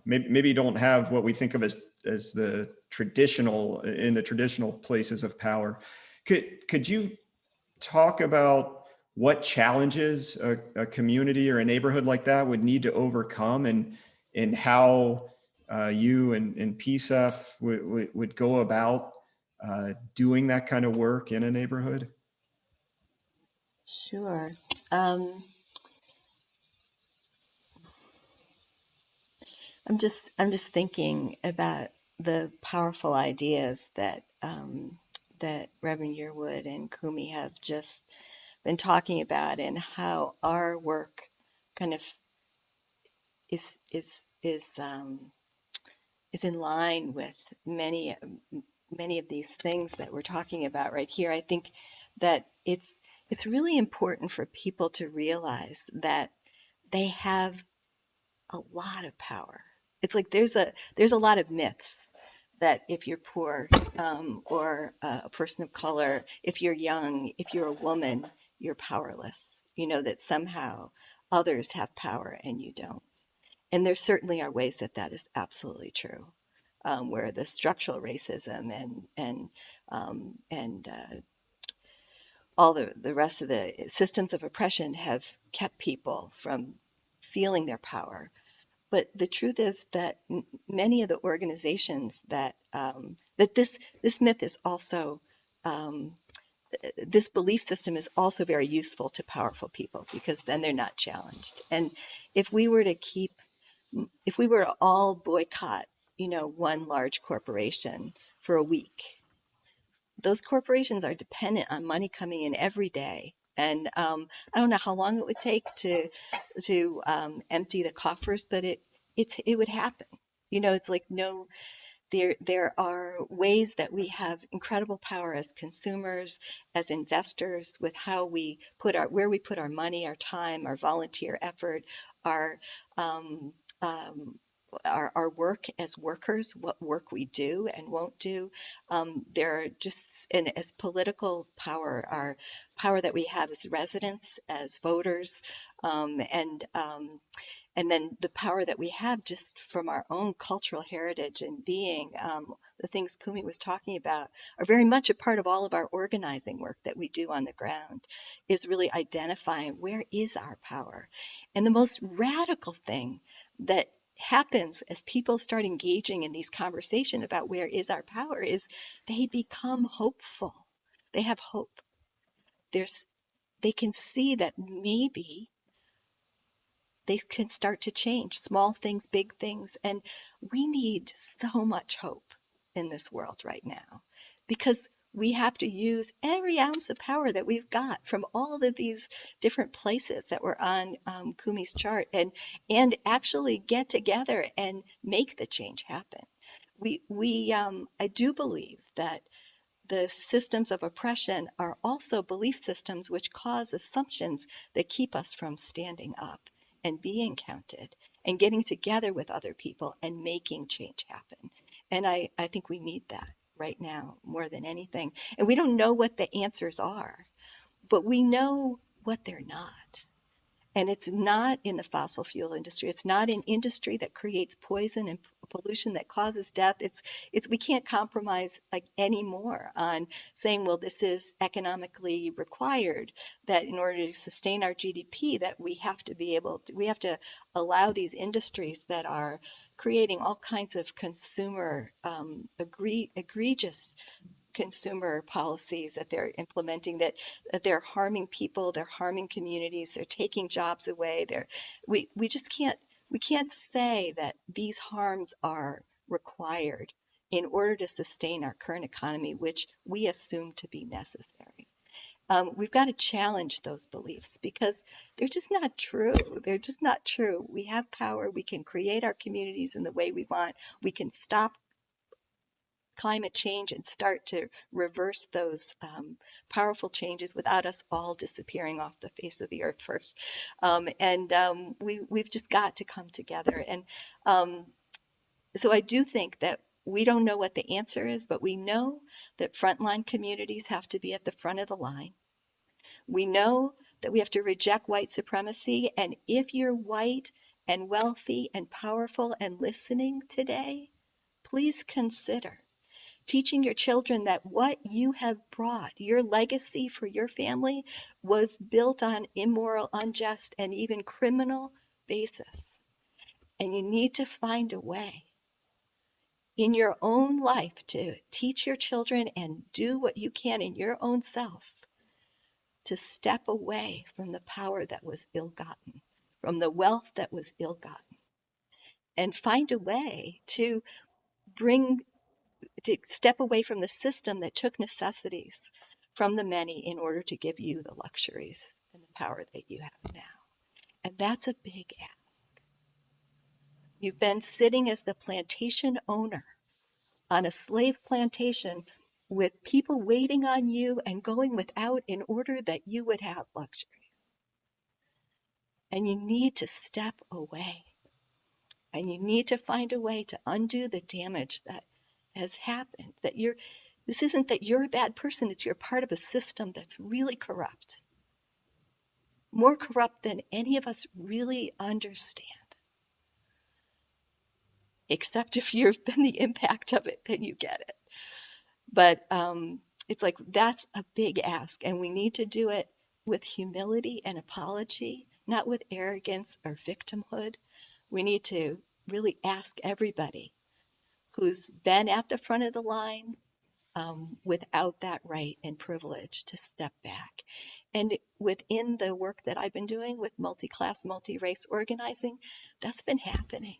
maybe don't have what we think of as the traditional places of power. Could you talk about what challenges a community or a neighborhood like that would need to overcome, and how you and PSEF would go about doing that kind of work in a neighborhood? Sure. I'm just thinking about the powerful ideas that that Reverend Yearwood and Kumi have just been talking about, and how our work kind of is in line with many of these things that we're talking about right here. I think that it's really important for people to realize that they have a lot of power. It's like there's a lot of myths that if you're poor or a person of color, if you're young, if you're a woman, you're powerless. You know, that somehow others have power and you don't. And there certainly are ways that is absolutely true. where the structural racism and all the rest of the systems of oppression have kept people from feeling their power. But the truth is that many of the organizations that this myth is also this belief system is also very useful to powerful people, because then they're not challenged. And if we were to all boycott, one large corporation for a week, those corporations are dependent on money coming in every day. And I don't know how long it would take to empty the coffers, but it would happen. It's like there are ways that we have incredible power as consumers, as investors, with where we put our money, our time, our volunteer effort, our um, um, our work as workers, what work we do and won't do. There are and as political power, our power that we have as residents, as voters, and then the power that we have just from our own cultural heritage and being, the things Kumi was talking about, are very much a part of all of our organizing work that we do on the ground, is really identifying where is our power. And the most radical thing that happens as people start engaging in these conversations about where is our power is they become hopeful. They have hope. They can see that maybe they can start to change small things, big things. And we need so much hope in this world right now, because we have to use every ounce of power that we've got from all of these different places that were on Kumi's chart, and actually get together and make the change happen. I do believe that the systems of oppression are also belief systems which cause assumptions that keep us from standing up and being counted and getting together with other people and making change happen. And I think we need that right now more than anything. And we don't know what the answers are, but we know what they're not. And it's not in the fossil fuel industry. It's not in industry that creates poison and pollution that causes death. We can't compromise anymore on saying, well, this is economically required, that in order to sustain our GDP, that we have to allow these industries that are creating all kinds of consumer egregious consumer policies that they're implementing, that they're harming people, they're harming communities, they're taking jobs away. We can't say that these harms are required in order to sustain our current economy, which we assume to be necessary. We've got to challenge those beliefs, because they're just not true. They're just not true. We have power. We can create our communities in the way we want. We can stop climate change and start to reverse those powerful changes without us all disappearing off the face of the earth first. We've just got to come together. And so I do think that we don't know what the answer is, but we know that frontline communities have to be at the front of the line. We know that we have to reject white supremacy. And if you're white and wealthy and powerful and listening today, please consider teaching your children that what you have brought, your legacy for your family, was built on immoral, unjust, and even criminal basis. And you need to find a way in your own life to teach your children and do what you can in your own self to step away from the power that was ill-gotten, from the wealth that was ill-gotten, and find a way to step away from the system that took necessities from the many in order to give you the luxuries and the power that you have now. And that's a big ask. You've been sitting as the plantation owner on a slave plantation with people waiting on you and going without in order that you would have luxuries. And you need to step away. And you need to find a way to undo the damage that has happened. This isn't that you're a bad person, it's you're part of a system that's really corrupt. More corrupt than any of us really understand. except if you've been the impact of it, then you get it. But it's like that's a big ask, and we need to do it with humility and apology, not with arrogance or victimhood. We need to really ask everybody who's been at the front of the line without that right and privilege to step back. And within the work that I've been doing with multi-class, multi-race organizing, that's been happening.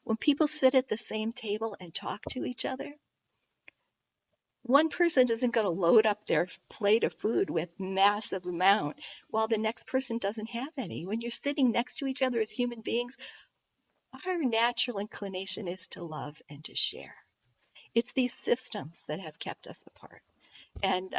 When people sit at the same table and talk to each other, one person isn't going to load up their plate of food with massive amount while the next person doesn't have any. When you're sitting next to each other as human beings, our natural inclination is to love and to share. It's these systems that have kept us apart. And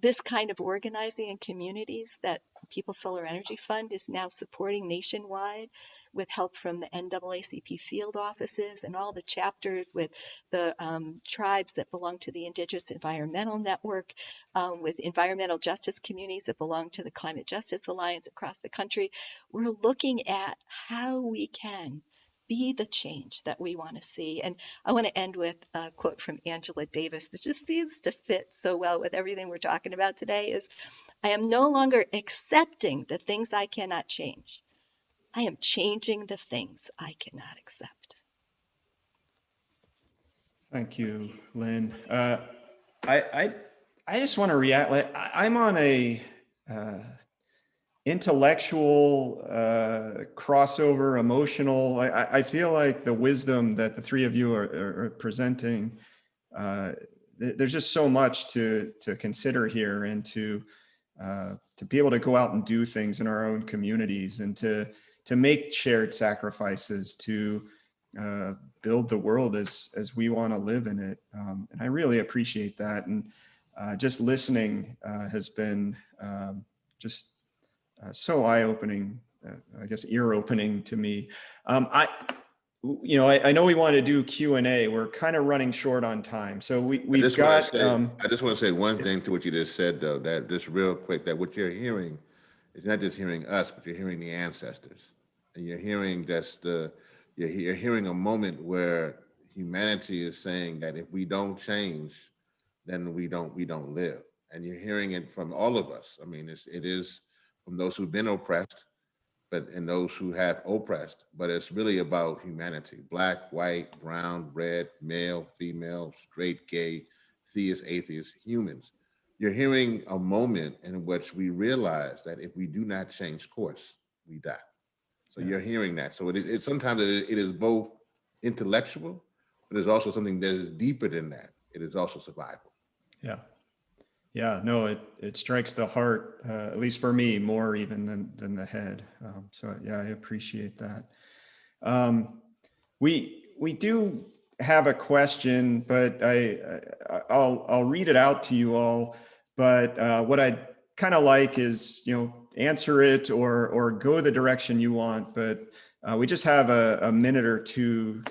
this kind of organizing in communities that People's Solar Energy Fund is now supporting nationwide with help from the NAACP field offices and all the chapters with the tribes that belong to the Indigenous Environmental Network, with environmental justice communities that belong to the Climate Justice Alliance across the country. We're looking at how we can be the change that we want to see. And I want to end with a quote from Angela Davis that just seems to fit so well with everything we're talking about today is, I am no longer accepting the things I cannot change. I am changing the things I cannot accept. Thank you, Lynn. I just want to react. Like, I'm on a intellectual crossover, emotional. I feel like the wisdom that the three of you are presenting. There's just so much to consider here, and to be able to go out and do things in our own communities, and to make shared sacrifices to build the world as we want to live in it. And I really appreciate that. And just listening has been just so eye-opening, I guess ear-opening to me. I know we want to do Q&A. We're kind of running short on time. So we've got... I just want to say one thing to what you just said, though, that just real quick, that what you're hearing is not just hearing us, but you're hearing the ancestors. And you're hearing you're hearing a moment where humanity is saying that if we don't change, then we don't live. And you're hearing it from all of us. I mean, it is from those who've been oppressed, and those who have oppressed, but it's really about humanity: black, white, brown, red, male, female, straight, gay, theist, atheist, humans. You're hearing a moment in which we realize that if we do not change course, we die. So you're hearing that. So it's sometimes it is both intellectual, but there's also something that is deeper than that. It is also survival. Yeah. Yeah, no, it strikes the heart, at least for me, more even than the head. So yeah, I appreciate that. We do have a question, but I'll read it out to you all. But what I'd kind of like is, answer it or go the direction you want. But we just have a minute or two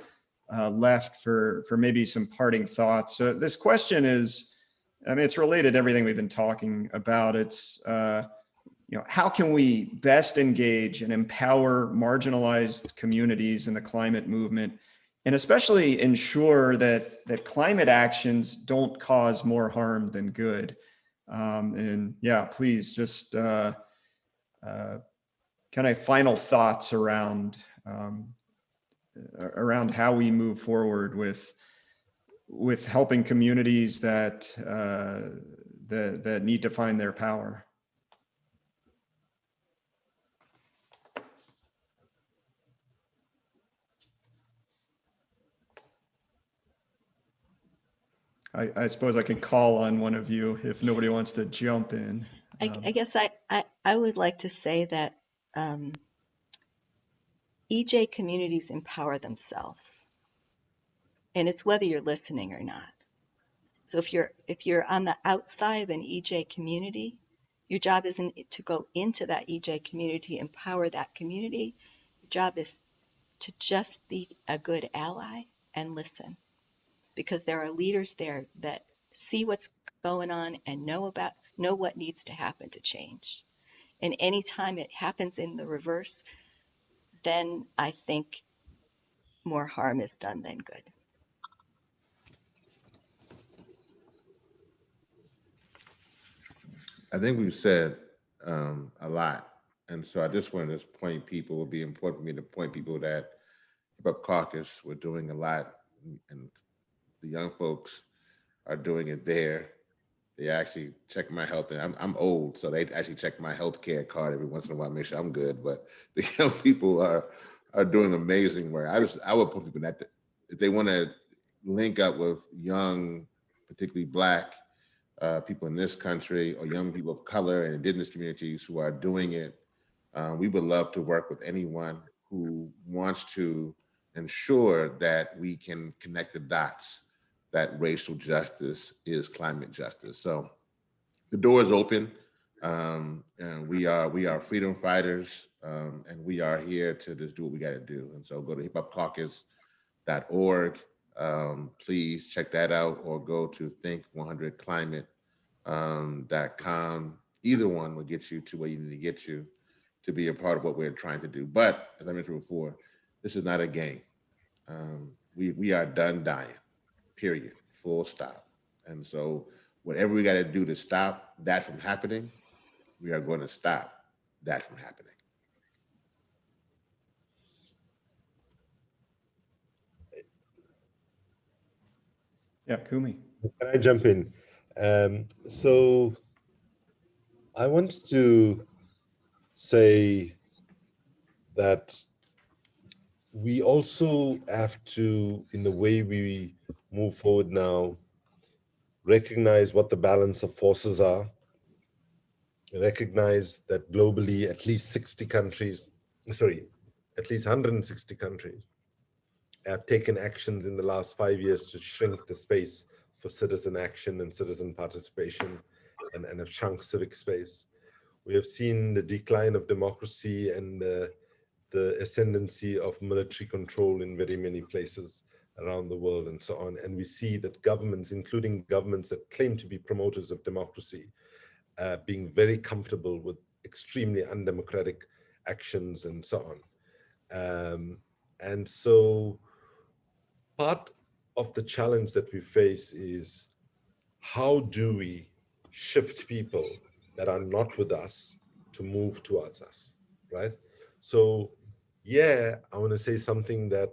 left for maybe some parting thoughts. So this question is, it's related to everything we've been talking about. It's, how can we best engage and empower marginalized communities in the climate movement, and especially ensure that climate actions don't cause more harm than good? And yeah, please just kind of final thoughts around how we move forward with helping communities that need to find their power. I suppose I can call on one of you if nobody wants to jump in. I guess I would like to say that EJ communities empower themselves, and it's whether you're listening or not. So if you're on the outside of an EJ community, your job isn't to go into that EJ community, empower that community. Your job is to just be a good ally and listen, because there are leaders there that see what's going on and know what needs to happen to change. And anytime it happens in the reverse, then I think more harm is done than good. I think we've said a lot. And so I just wanted to point people, it would be important for me to point people that Hip Hop Caucus, we're doing a lot, and the young folks are doing it there. They actually check my health, and I'm old, so they actually check my health care card every once in a while, make sure I'm good. But the young people are doing amazing work. I would put people that if they want to link up with young, particularly Black people in this country, or young people of color and indigenous communities who are doing it, we would love to work with anyone who wants to ensure that we can connect the dots, that racial justice is climate justice. So the door is open. And we are freedom fighters, and we are here to just do what we got to do. And so go to hiphopcaucus.org. Please check that out, or go to think100climate.com. Either one will get you to where you need to get to be a part of what we're trying to do. But as I mentioned before, this is not a game. We are done dying, period, full stop. And so whatever we got to do to stop that from happening, we are going to stop that from happening. Yeah, Kumi. Can I jump in? So I want to say that we also have to, in the way we move forward now, recognize what the balance of forces are, recognize that globally at least 160 countries have taken actions in the last 5 years to shrink the space for citizen action and citizen participation, and have shrunk civic space. We have seen the decline of democracy and the ascendancy of military control in very many places around the world and so on. And we see that governments, including governments that claim to be promoters of democracy, being very comfortable with extremely undemocratic actions and so on. And so part of the challenge that we face is, how do we shift people that are not with us to move towards us, right? So yeah, I want to say something that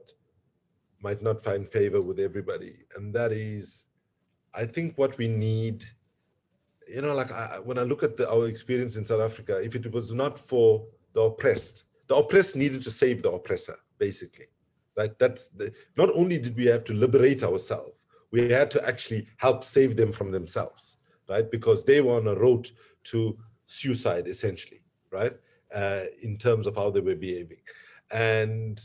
might not find favor with everybody. And that is, I think what we need, like when I look at our experience in South Africa, if it was not for the oppressed needed to save the oppressor, basically, right? Not only did we have to liberate ourselves, we had to actually help save them from themselves, right? Because they were on a road to suicide, essentially, right? In terms of how they were behaving. And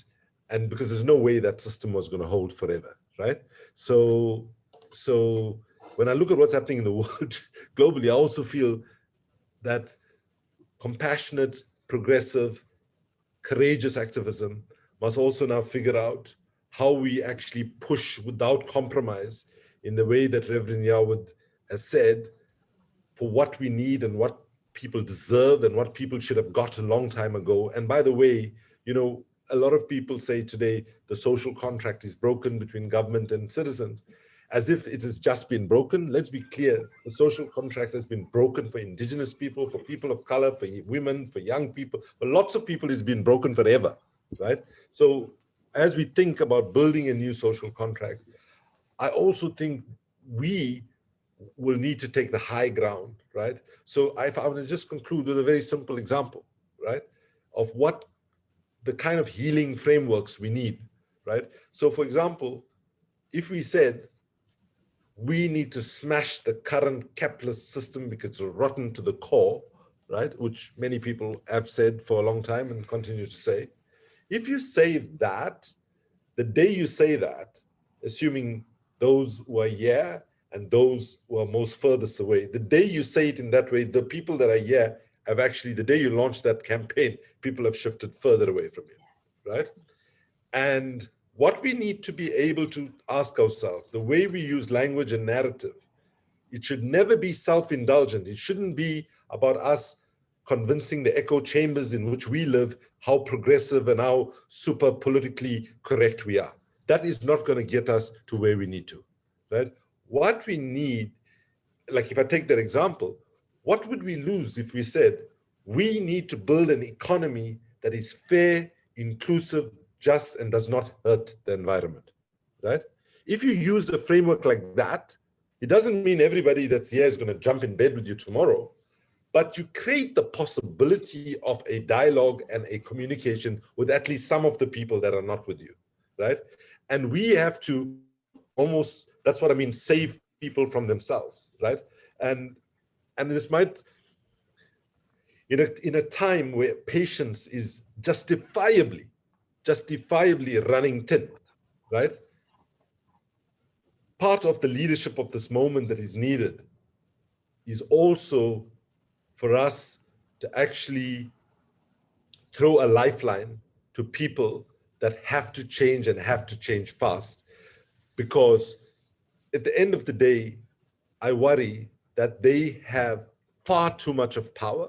because there's no way that system was going to hold forever, right? So when I look at what's happening in the world globally, I also feel that compassionate, progressive, courageous activism must also now figure out how we actually push without compromise, in the way that Reverend Yearwood has said, for what we need and what people deserve and what people should have got a long time ago. And by the way, a lot of people say today the social contract is broken between government and citizens, as if it has just been broken. Let's be clear, the social contract has been broken for indigenous people, for people of color, for women, for young people, for lots of people. It's been broken forever, right? So as we think about building a new social contract, I also think we will need to take the high ground, right? So I want to just conclude with a very simple example, right, of what the kind of healing frameworks we need, right? So for example, if we said we need to smash the current capitalist system because it's rotten to the core, right, which many people have said for a long time and continue to say, if you say that, the day you say that, assuming those who are here and those who are most furthest away, the day you say it in that way, the people that are here have actually, the day you launch that campaign, people have shifted further away from you, right? And what we need to be able to ask ourselves, the way we use language and narrative, it should never be self-indulgent. It shouldn't be about us convincing the echo chambers in which we live how progressive and how super politically correct we are. That is not going to get us to where we need to, right? What we need, like if I take that example, what would we lose if we said, we need to build an economy that is fair, inclusive, just, and does not hurt the environment, right? If you use a framework like that, it doesn't mean everybody that's here is going to jump in bed with you tomorrow, but you create the possibility of a dialogue and a communication with at least some of the people that are not with you, right? And we have to almost, that's what I mean, save people from themselves, right? And this might, in a time where patience is justifiably running thin, right? Part of the leadership of this moment that is needed is also for us to actually throw a lifeline to people that have to change and have to change fast. Because at the end of the day, I worry that they have far too much of power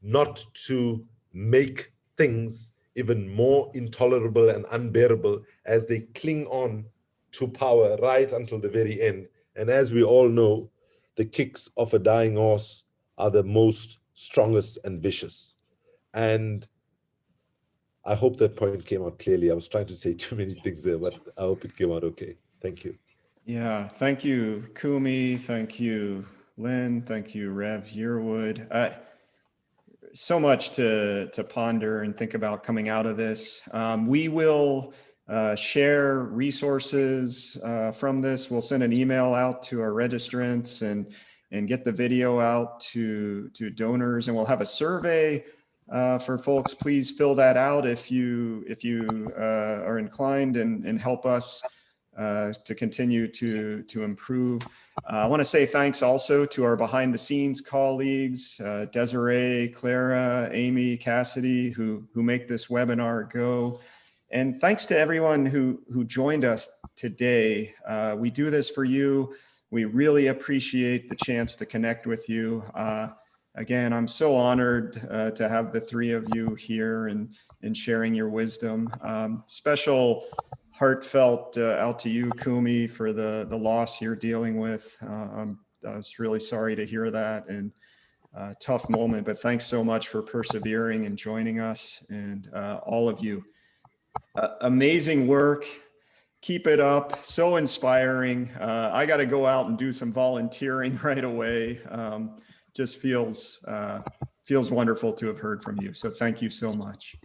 not to make things even more intolerable and unbearable as they cling on to power right until the very end. And as we all know, the kicks of a dying horse are the most strongest and vicious. And I hope that point came out clearly. I was trying to say too many things there, but I hope it came out okay. Thank you. Yeah, thank you, Kumi. Thank you, Lynn. Thank you, Rev Yearwood. So much to ponder and think about coming out of this. We will share resources from this. We'll send an email out to our registrants and get the video out to donors, and we'll have a survey for folks. Please fill that out if you are inclined and help us to continue to improve. I want to say thanks also to our behind the scenes colleagues, Desiree, Clara, Amy, Cassidy, who make this webinar go. And thanks to everyone who joined us today. We do this for you. We really appreciate the chance to connect with you. Again, I'm so honored to have the three of you here and sharing your wisdom. Special heartfelt out to you, Kumi, for the loss you're dealing with. I was really sorry to hear that, and tough moment, but thanks so much for persevering and joining us, and all of you. Amazing work. Keep it up. So inspiring. I got to go out and do some volunteering right away. Just feels wonderful to have heard from you. So thank you so much.